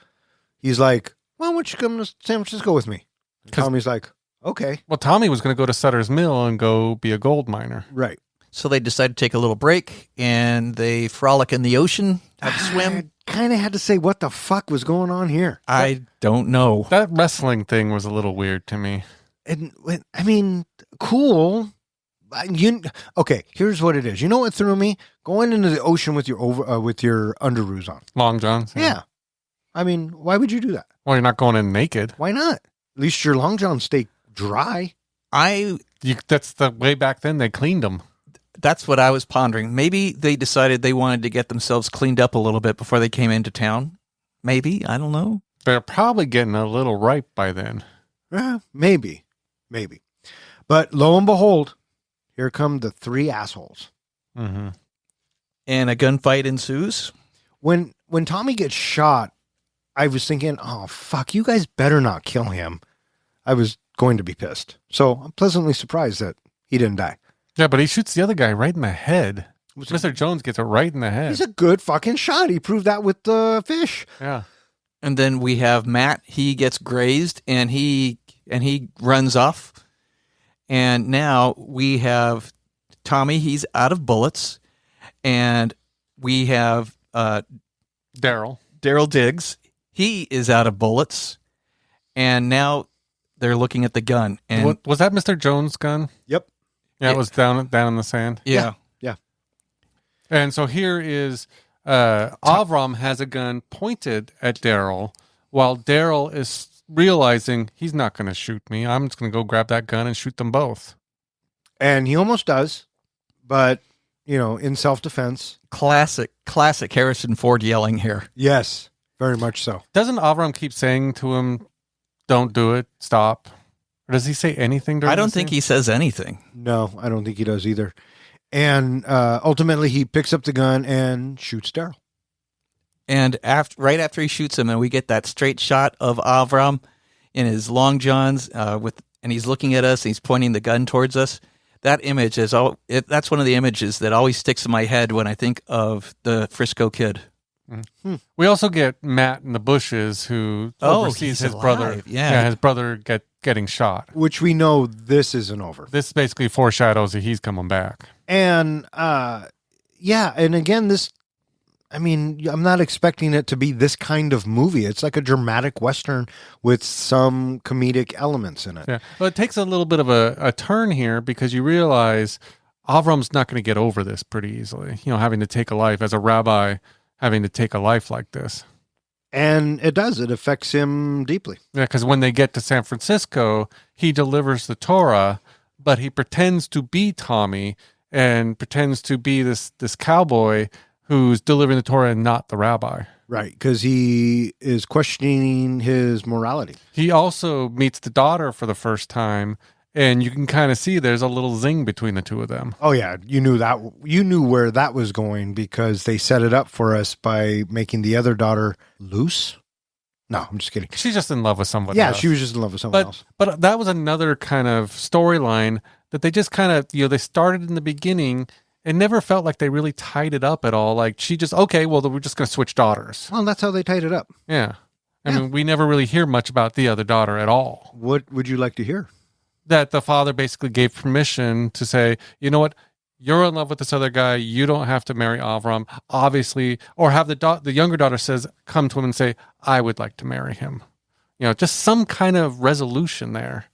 he's like, why don't you come to San Francisco with me? And Tommy's like, okay. Well, Tommy was going to go to Sutter's Mill and go be a gold miner. Right. So they decide to take a little break, and they frolic in the ocean, have a swim. I kind of had to say, what the fuck was going on here? I don't know. That wrestling thing was a little weird to me. And I mean, cool. Okay, here's what it is. You know what threw me? Going into the ocean with your underoos on. Long johns. Yeah. I mean, why would you do that? Well, you're not going in naked. Why not? At least your long johns stay dry. That's the way back then they cleaned them. That's what I was pondering. Maybe they decided they wanted to get themselves cleaned up a little bit before they came into town. Maybe. I don't know. They're probably getting a little ripe by then. Maybe. But lo and behold, here come the three assholes. Mm-hmm. And a gunfight ensues. When Tommy gets shot, I was thinking, oh, fuck, you guys better not kill him. I was going to be pissed. So I'm pleasantly surprised that he didn't die. Yeah, but he shoots the other guy right in the head. Mr. Jones gets it right in the head. He's a good fucking shot. He proved that with the fish. Yeah. And then we have Matt. He gets grazed, and he runs off. And now we have Tommy. He's out of bullets. And we have Daryl Diggs. He is out of bullets. And now they're looking at the gun. And was that Mr. Jones' gun? Yep. Yeah, it was down in the sand. Yeah. And so here is Avram has a gun pointed at Daryl, while Daryl is realizing he's not going to shoot me. I'm just going to go grab that gun and shoot them both. And he almost does, but, in self-defense. Classic Harrison Ford yelling here. Yes, very much so. Doesn't Avram keep saying to him, don't do it, stop? Or does he say anything during I don't think he says anything. No, I don't think he does either. And ultimately, he picks up the gun and shoots Daryl. And right after he shoots him, and we get that straight shot of Avram in his long johns, and he's looking at us, and he's pointing the gun towards us. That image that's one of the images that always sticks in my head when I think of the Frisco Kid. Mm-hmm. We also get Matt in the bushes who oversees his brother. Yeah, his brother getting shot. Which we know this isn't over. This basically foreshadows that he's coming back. And and again, I'm not expecting it to be this kind of movie. It's like a dramatic Western with some comedic elements in it. Yeah, well, it takes a little bit of a turn here because you realize Avram's not going to get over this pretty easily. Having to take a life as a rabbi, having to take a life like this. And it does. It affects him deeply. Yeah, because when they get to San Francisco, he delivers the Torah, but he pretends to be Tommy and pretends to be this cowboy who's delivering the Torah and not the rabbi. Right, because he is questioning his morality. He also meets the daughter for the first time, and you can kind of see there's a little zing between the two of them. Oh yeah, you knew where that was going because they set it up for us by making the other daughter loose. No, I'm just kidding. She's just in love with somebody Yeah, else. she was just in love with someone else. But that was another kind of storyline that they just kind of, they started in the beginning and never felt like they really tied it up at all. Like she just, okay, well, we're just going to switch daughters. Well, that's how they tied it up. Yeah. I mean, we never really hear much about the other daughter at all. What would you like to hear? That the father basically gave permission to say, you know what? You're in love with this other guy. You don't have to marry Avram, obviously, or have the younger daughter come to him and say, I would like to marry him. Just some kind of resolution there.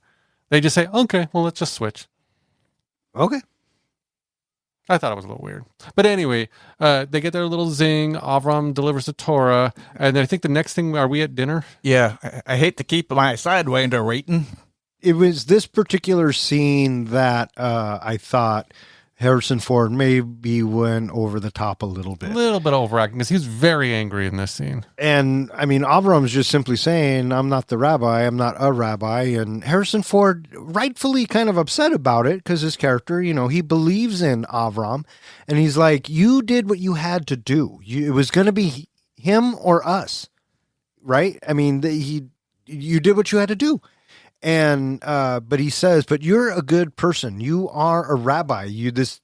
They just say, okay, well, let's just switch. Okay. I thought it was a little weird. But anyway, they get their little zing. Avram delivers the Torah. And then I think the next thing, are we at dinner? Yeah, I hate to keep my sidewinder waiting. It was this particular scene that I thought Harrison Ford maybe went over the top a little bit. A little bit overacting because he's very angry in this scene. And I mean, Avram's just simply saying, I'm not the rabbi, I'm not a rabbi. And Harrison Ford rightfully kind of upset about it because his character, he believes in Avram. And he's like, you did what you had to do. It was going to be him or us, right? I mean, you did what you had to do. And but he says, but you're a good person. You are a rabbi. This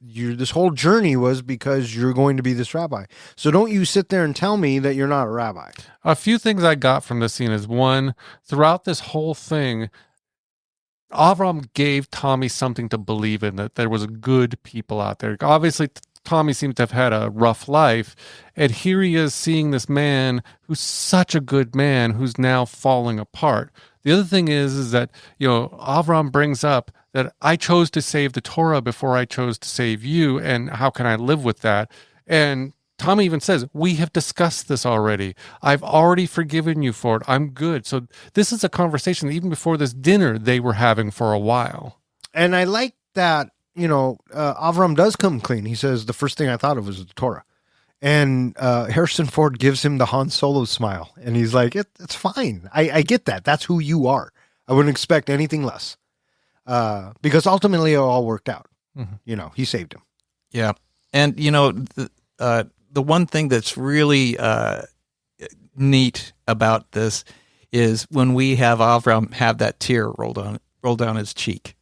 whole journey was because you're going to be this rabbi. So don't you sit there and tell me that you're not a rabbi. A few things I got from this scene is, one, throughout this whole thing, Avram gave Tommy something to believe in, that there was good people out there. Obviously, Tommy seems to have had a rough life, and here he is seeing this man who's such a good man who's now falling apart. The other thing is that, Avram brings up that I chose to save the Torah before I chose to save you, and how can I live with that? And Tommy even says, we have discussed this already. I've already forgiven you for it. I'm good. So this is a conversation that even before this dinner they were having for a while. And I like that, Avram does come clean. He says, the first thing I thought of was the Torah. And Harrison Ford gives him the Han Solo smile. And he's like, it's fine. I get that. That's who you are. I wouldn't expect anything less. Because ultimately it all worked out. Mm-hmm. He saved him. Yeah. And, the one thing that's really neat about this is when we have Avram have that tear roll down his cheek.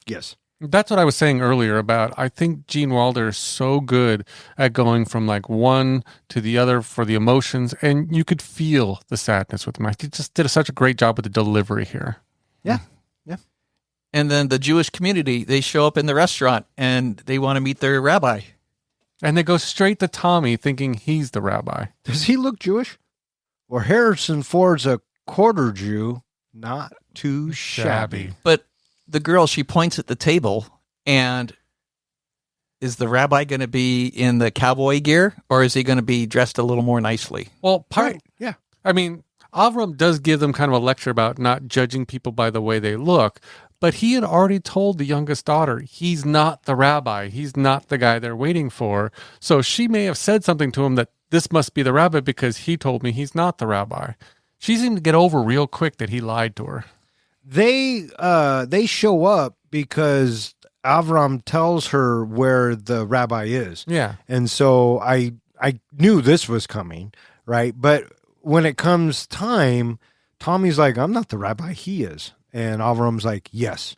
Yes. That's what I was saying earlier about, I think Gene Wilder is so good at going from like one to the other for the emotions, and you could feel the sadness with him. He just did such a great job with the delivery here. Yeah. Yeah. And then the Jewish community, they show up in the restaurant and they want to meet their rabbi. And they go straight to Tommy thinking he's the rabbi. Does he look Jewish? Or Harrison Ford's a quarter Jew, not too shabby. But the girl, she points at the table, and is the rabbi going to be in the cowboy gear, or is he going to be dressed a little more nicely? Well, yeah. I mean, Avram does give them kind of a lecture about not judging people by the way they look, but he had already told the youngest daughter he's not the rabbi. He's not the guy they're waiting for. So she may have said something to him that this must be the rabbi because he told me he's not the rabbi. She seemed to get over real quick that he lied to her. They show up because Avram tells her where the rabbi is. Yeah. And so I knew this was coming, right? But when it comes time, Tommy's like, I'm not the rabbi, he is. And Avram's like, yes.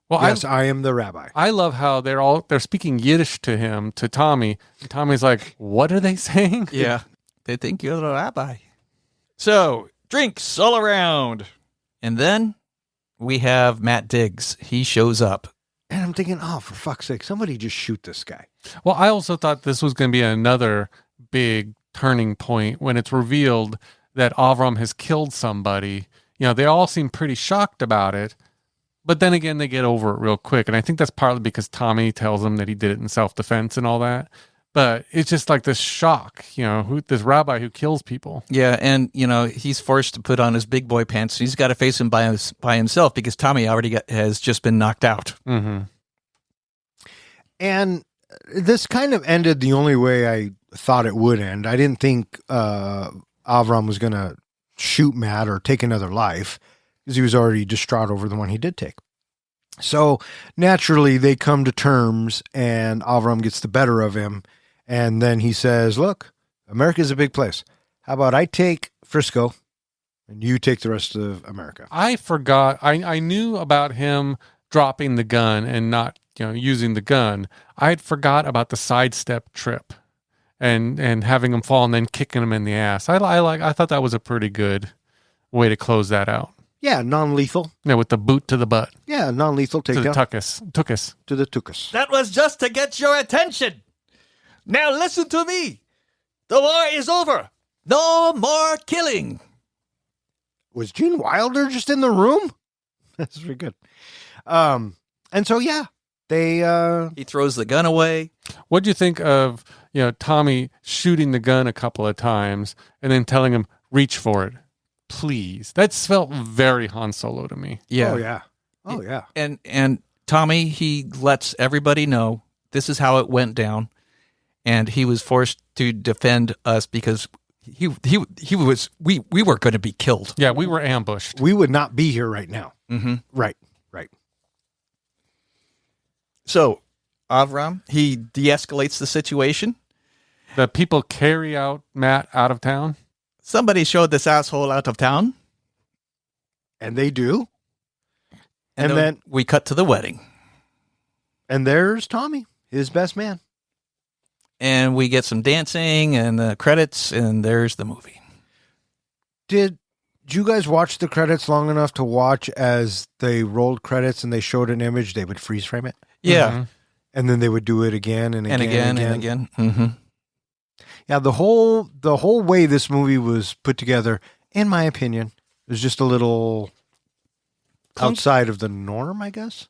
Well, yes, I am the rabbi. I love how they're speaking Yiddish to him, to Tommy. And Tommy's like, what are they saying? Yeah. They think you're the rabbi. So, drinks all around. And then we have Matt Diggs. He shows up. And I'm thinking, oh, for fuck's sake, somebody just shoot this guy. Well, I also thought this was going to be another big turning point when it's revealed that Avram has killed somebody. They all seem pretty shocked about it. But then again, they get over it real quick. And I think that's partly because Tommy tells them that he did it in self-defense and all that. But it's just like this shock, this rabbi who kills people. Yeah, and, he's forced to put on his big boy pants. He's got to face him by himself because Tommy already has just been knocked out. Mm-hmm. And this kind of ended the only way I thought it would end. I didn't think Avram was going to shoot Matt or take another life because he was already distraught over the one he did take. So naturally, they come to terms, and Avram gets the better of him. And then he says, look, America's a big place. How about I take Frisco and you take the rest of America? I forgot. I knew about him dropping the gun and not, using the gun. I had forgot about the sidestep trip and having him fall and then kicking him in the ass. I thought that was a pretty good way to close that out. Yeah, non-lethal. Yeah, with the boot to the butt. Yeah, non-lethal To the takedown. tuchus. To the tuchus. That was just to get your attention. Now listen to me. The war is over. No more killing. Was Gene Wilder just in the room? That's pretty good. And so, yeah, they... He throws the gun away. What do you think of, Tommy shooting the gun a couple of times and then telling him, reach for it, please? That felt very Han Solo to me. Yeah. Oh, yeah. Oh, yeah. And Tommy, he lets everybody know this is how it went down. And he was forced to defend us because we were going to be killed. Yeah, we were ambushed. We would not be here right now. Mm-hmm. Right. So Avram, he de-escalates the situation. The people carry out Matt out of town. Somebody showed this asshole out of town. And they do. And then we cut to the wedding. And there's Tommy, his best man. And we get some dancing and the credits, and there's the movie. Did you guys watch the credits long enough to watch as they rolled credits and they showed an image, they would freeze frame it? Yeah. Mm-hmm. And then they would do it again and again and again. Mm-hmm. Yeah, the whole way this movie was put together, in my opinion, was just a little outside of the norm, I guess.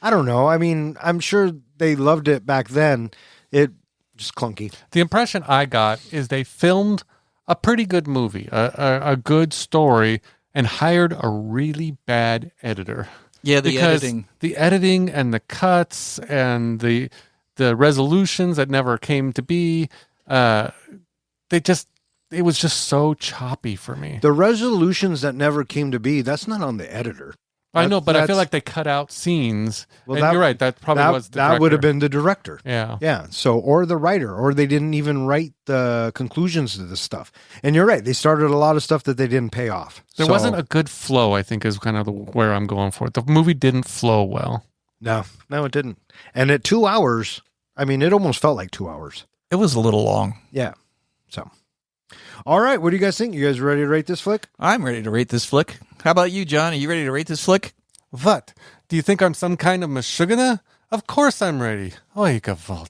I don't know. I mean, I'm sure they loved it back then. It just clunky. The impression I got is they filmed a pretty good movie, a good story, and hired a really bad editor. Yeah, because editing. The editing and the cuts and the resolutions that never came to be, it was just so choppy for me. The resolutions that never came to be, that's not on the editor. I know, but I feel like they cut out scenes. Well, and you're right. That probably was the director. That would have been the director. Yeah. Yeah. So, or the writer, or they didn't even write the conclusions to this stuff. And you're right. They started a lot of stuff that they didn't pay off. There wasn't a good flow, I think, is kind of where I'm going for it. The movie didn't flow well. No, it didn't. And at 2 hours, I mean, it almost felt like 2 hours. It was a little long. Yeah. So, all right. What do you guys think? You guys ready to rate this flick? I'm ready to rate this flick. How about you, John? Are you ready to rate this flick? What? Do you think I'm some kind of mashugana? Of course I'm ready. Oy Vey.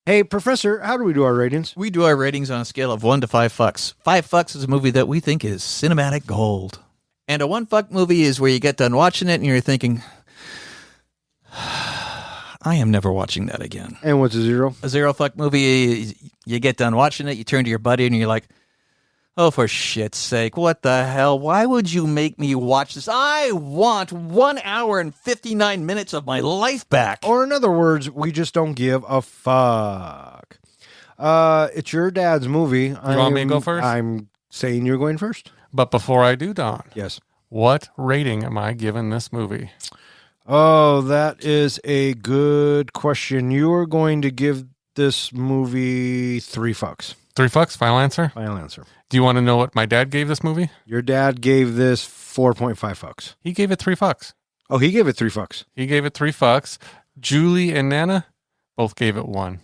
Hey, Professor, how do we do our ratings? We do our ratings on a scale of 1 to 5 fucks. 5 fucks is a movie that we think is cinematic gold. And a 1 fuck movie is where you get done watching it and you're thinking, I am never watching that again. And what's a 0? A 0 fuck movie, you get done watching it, you turn to your buddy and you're like, oh, for shit's sake, what the hell? Why would you make me watch this? I want 1 hour and 59 minutes of my life back. Or in other words, we just don't give a fuck. It's your dad's movie. You want me to go first? I'm saying you're going first. But before I do, Don. Yes. What rating am I giving this movie? Oh, that is a good question. You're going to give this movie 3 fucks. 3 fucks, final answer? Final answer. Do you want to know what my dad gave this movie? Your dad gave this 4.5 fucks. He gave it 3 fucks. Oh, he gave it 3 fucks. He gave it 3 fucks. Julie and Nana both gave it 1.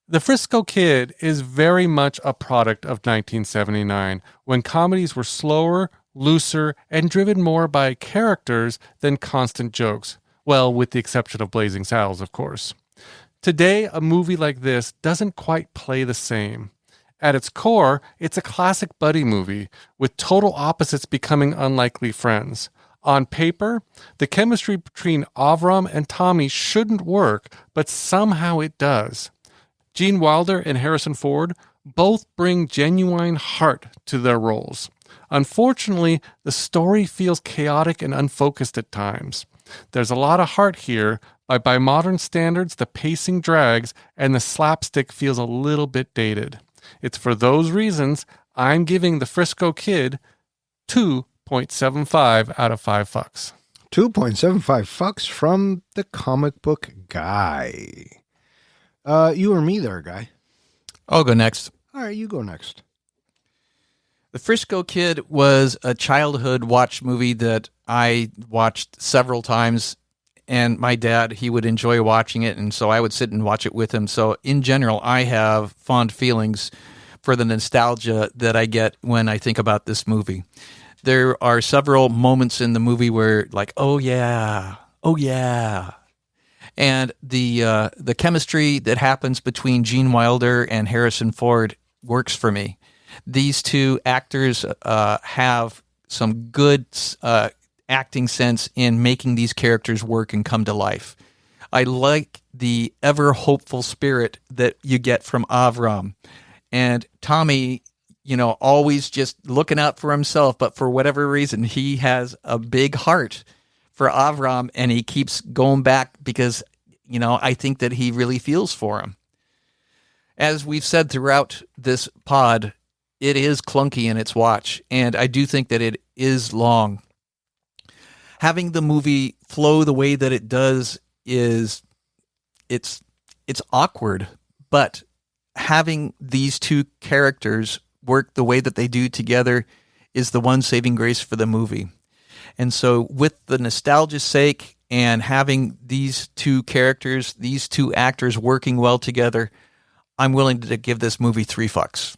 The Frisco Kid is very much a product of 1979, when comedies were slower, looser, and driven more by characters than constant jokes. Well, with the exception of Blazing Saddles, of course. Today, a movie like this doesn't quite play the same. At its core, it's a classic buddy movie, with total opposites becoming unlikely friends. On paper, the chemistry between Avram and Tommy shouldn't work, but somehow it does. Gene Wilder and Harrison Ford both bring genuine heart to their roles. Unfortunately, the story feels chaotic and unfocused at times. There's a lot of heart here, By modern standards, the pacing drags and the slapstick feels a little bit dated. It's for those reasons I'm giving the Frisco Kid 2.75 out of 5 fucks. 2.75 fucks from the comic book guy. You or me there, guy? I'll go next. All right, you go next. The Frisco Kid was a childhood watch movie that I watched several times, and my dad, he would enjoy watching it, and so I would sit and watch it with him. So in general, I have fond feelings for the nostalgia that I get when I think about this movie. There are several moments in the movie where, like, oh yeah, and the chemistry that happens between Gene Wilder and Harrison Ford works for me. These two actors have some good acting sense in making these characters work and come to life. I like the ever hopeful spirit that you get from Avram. And Tommy, always just looking out for himself, but for whatever reason, he has a big heart for Avram, and he keeps going back because, I think that he really feels for him. As we've said throughout this pod, it is clunky in its watch, and I do think that it is long. Having the movie flow the way that it does it's awkward, but having these two characters work the way that they do together is the one saving grace for the movie. And so with the nostalgia's sake and having these two characters, these two actors working well together, I'm willing to give this movie 3 fucks.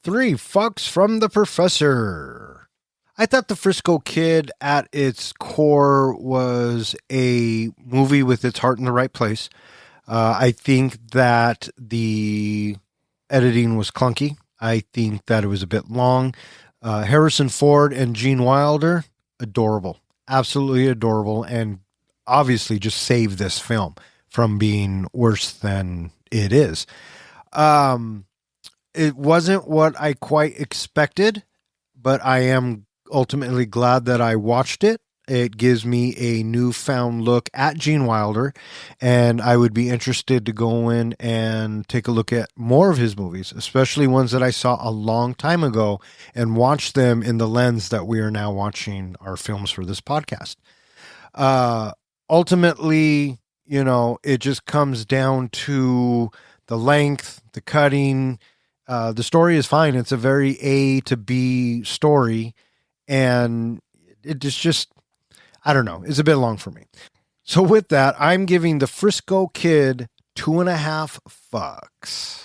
3 fucks from the professor. I thought the Frisco Kid at its core was a movie with its heart in the right place. I think that the editing was clunky. I think that it was a bit long. Harrison Ford and Gene Wilder, adorable. Absolutely adorable. And obviously just saved this film from being worse than it is. It wasn't what I quite expected, but I am ultimately glad that I watched it. It gives me a newfound look at Gene Wilder, and I would be interested to go in and take a look at more of his movies, especially ones that I saw a long time ago, and watch them in the lens that we are now watching our films for this podcast. Ultimately, it just comes down to the length, the cutting. The story is fine. It's a very A to B story, and it is just, I don't know, it's a bit long for me. So with that, I'm giving the Frisco Kid 2.5 fucks.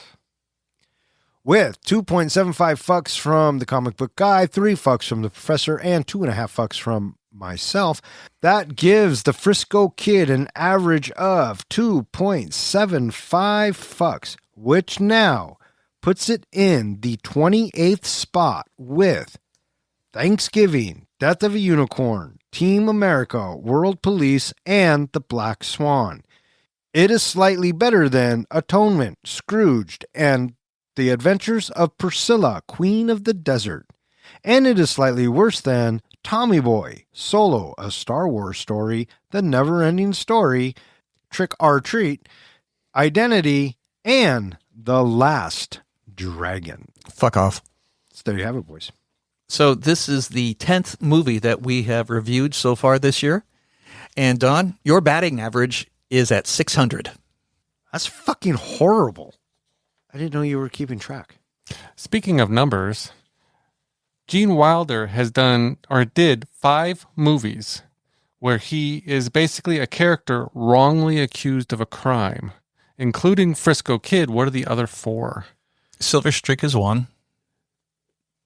With 2.75 fucks from the comic book guy, 3 fucks from the professor, and 2.5 fucks from myself, that gives the Frisco Kid an average of 2.75 fucks, which now puts it in the 28th spot with Thanksgiving, Death of a Unicorn, Team America, World Police, and The Black Swan. It is slightly better than Atonement, Scrooged, and The Adventures of Priscilla, Queen of the Desert. And it is slightly worse than Tommy Boy, Solo, A Star Wars Story, The Never-Ending Story, Trick or Treat, Identity, and The Last Dragon. Fuck off. So there you have it, boys. So this is the 10th movie that we have reviewed so far this year. And Don, your batting average is at 600. That's fucking horrible. I didn't know you were keeping track. Speaking of numbers, Gene Wilder did 5 movies where he is basically a character wrongly accused of a crime, including Frisco Kid. What are the other 4? Silver Streak is 1.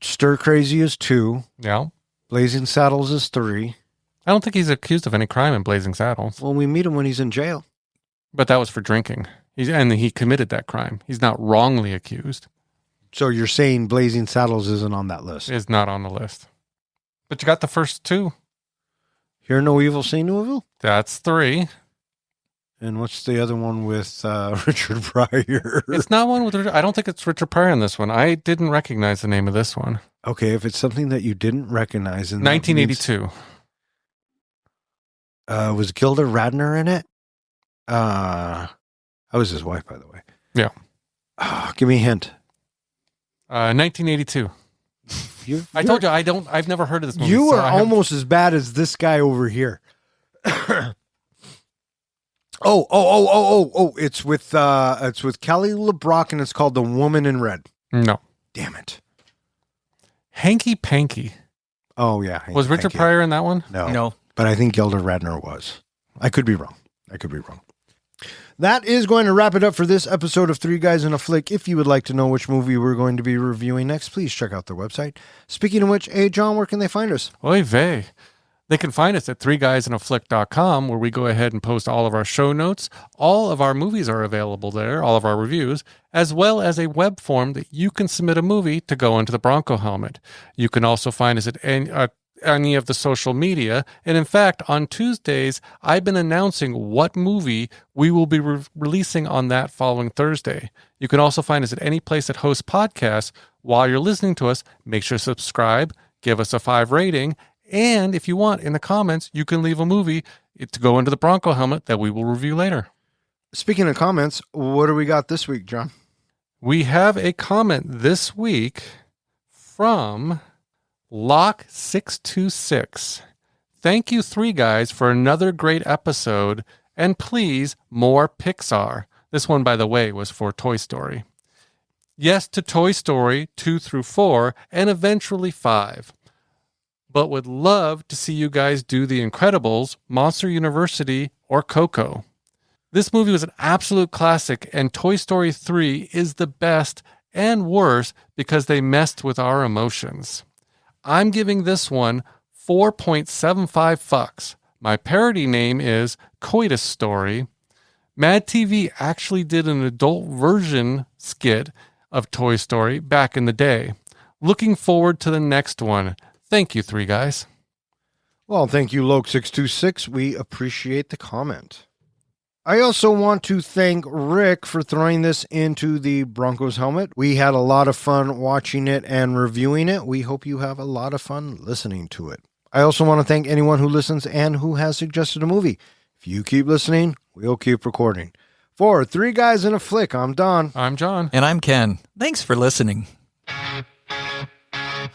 Stir Crazy is 2. Yeah. Blazing Saddles is 3. I don't think he's accused of any crime in Blazing Saddles. Well, we meet him when he's in jail. But that was for drinking. And he committed that crime. He's not wrongly accused. So you're saying Blazing Saddles isn't on that list? Is not on the list. But you got the first 2. Hear No Evil, Say No Evil? That's 3. And what's the other one with Richard Pryor? It's not one with Richard. I don't think it's Richard Pryor in this one. I didn't recognize the name of this one. Okay, if it's something that you didn't recognize. 1982. Was Gilda Radner in it? I was his wife, by the way. Yeah. Give me a hint. 1982. I told you I've never heard of this movie. You so are almost as bad as this guy over here. It's with Kelly LeBrock and it's called The Woman in Red. No. Damn it. Hanky Panky. Oh yeah. Was Richard Pryor in that one? No. But I think Gilda Radner was. I could be wrong. That is going to wrap it up for this episode of Three Guys in a Flick. If you would like to know which movie we're going to be reviewing next, please check out their website. Speaking of which, hey, John, where can they find us? Oy vey. They can find us at threeguysinaflick.com, where we go ahead and post all of our show notes. All of our movies are available there, all of our reviews, as well as a web form that you can submit a movie to go into the Bronco helmet. You can also find us at any of the social media. And in fact, on Tuesdays, I've been announcing what movie we will be releasing on that following Thursday. You can also find us at any place that hosts podcasts. While you're listening to us, make sure to subscribe, give us a 5 rating, and if you want, in the comments, you can leave a movie to go into the Bronco helmet that we will review later. Speaking of comments, what do we got this week, John? We have a comment this week from Lock626. Thank you, Three Guys, for another great episode, and please, more Pixar. This one, by the way, was for Toy Story. Yes to Toy Story 2 through 4, and eventually 5. But would love to see you guys do The Incredibles, Monster University, or Coco. This movie was an absolute classic, and Toy Story 3 is the best and worst because they messed with our emotions. I'm giving this one 4.75 fucks. My parody name is Coitus Story. Mad TV actually did an adult version skit of Toy Story back in the day. Looking forward to the next one. Thank you, Three Guys. Well, thank you, Loke626. We appreciate the comment. I also want to thank Rick for throwing this into the Broncos helmet. We had a lot of fun watching it and reviewing it. We hope you have a lot of fun listening to it. I also want to thank anyone who listens and who has suggested a movie. If you keep listening, we'll keep recording. For Three Guys in a Flick, I'm Don. I'm John. And I'm Ken. Thanks for listening.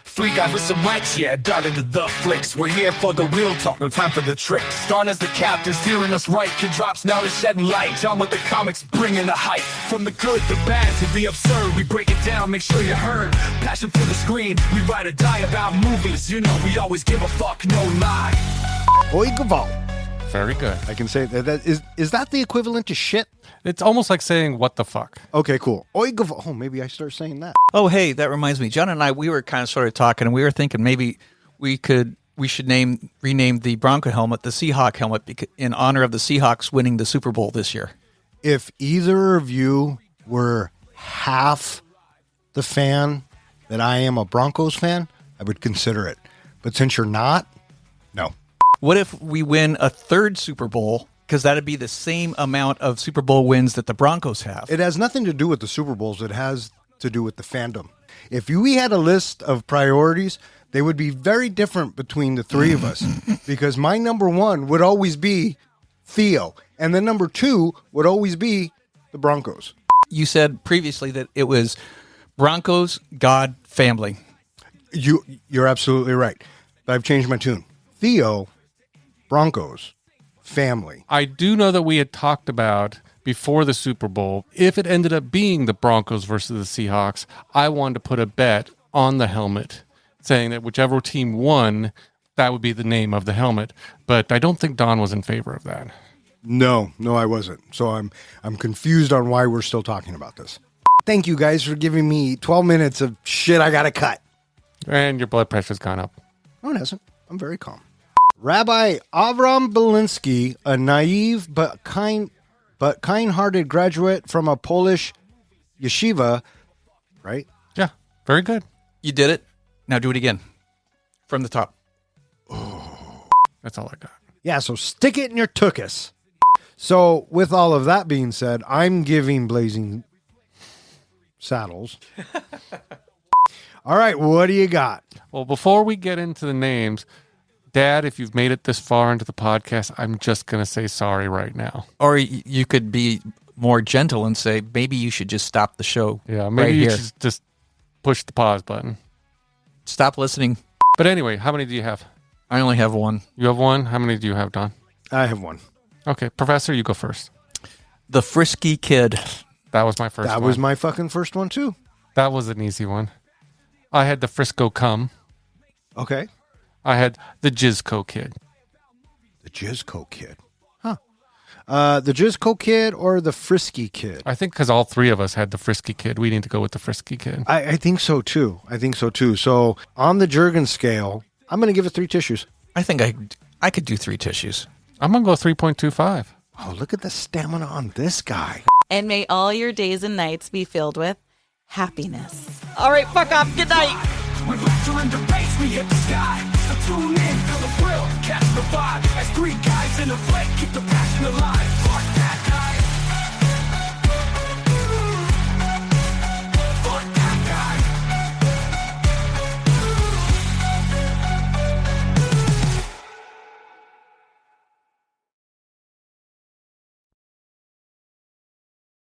3 guys with some mics, yeah, dive into the flicks. We're here for the real talk, no time for the tricks. Starting as the captains, steering us right. Kid drops, now they're shedding light. John with the comics, bringing the hype. From the good, the bad, to the absurd, we break it down, make sure you heard. Passion for the screen, we ride or die about movies. You know we always give a fuck, no lie. Oy Vey. Very good. I can say that. Is that the equivalent to shit? It's almost like saying, what the fuck? Okay, cool. Oy Vey. Oh, maybe I start saying that. Oh, hey, that reminds me. John and I, we were kind of sort of talking, and we were thinking maybe we should rename the Bronco helmet the Seahawk helmet in honor of the Seahawks winning the Super Bowl this year. If either of you were half the fan that I am a Broncos fan, I would consider it. But since you're not, no. What if we win a third Super Bowl? Because that'd be the same amount of Super Bowl wins that the Broncos have. It has nothing to do with the Super Bowls. It has to do with the fandom. If we had a list of priorities, they would be very different between the three of us. Because my number one would always be Theo. And then number 2 would always be the Broncos. You said previously that it was Broncos, God, family. You're absolutely right. But I've changed my tune. Theo, Broncos, family. I do know that we had talked about before the Super Bowl, if it ended up being the Broncos versus the Seahawks, I wanted to put a bet on the helmet saying that whichever team won, that would be the name of the helmet. But I don't think Don was in favor of that. No, I wasn't. So I'm confused on why we're still talking about this. Thank you guys for giving me 12 minutes of shit I got to cut. And your blood pressure's gone up. No, it hasn't. I'm very calm. Rabbi Avram Belinsky, a naive but kind-hearted graduate from a Polish yeshiva, right? Yeah, very good. You did it. Now do it again. From the top. That's all I got. Yeah, so stick it in your tuchus. So with all of that being said, I'm giving Blazing Saddles. All right, what do you got? Well, before we get into the names, Dad, if you've made it this far into the podcast, I'm just going to say sorry right now. Or you could be more gentle and say, maybe you should just stop the show. Yeah, maybe right you here. should just push the pause button. Stop listening. But anyway, how many do you have? I only have one. You have one? How many do you have, Don? I have one. Okay, Professor, you go first. The Frisky Kid. That was my first one. That was my fucking first one, too. That was an easy one. I had the Frisco Cum. Okay. I had the Jizco Kid. The Jizco Kid. Huh. The Jizco Kid or the Frisky Kid? I think because all three of us had the Frisky Kid, we need to go with the Frisky Kid. I think so, too. So on the Jergen scale, I'm going to give it 3 tissues. I think I could do 3 tissues. I'm going to go 3.25. Oh, look at the stamina on this guy. And may all your days and nights be filled with happiness. All right, fuck off. Good night. When laughter and debates, we hit the sky. So tune in, feel the thrill, catch the vibe. As 3 guys in a flick, keep the passion alive. Fuck that.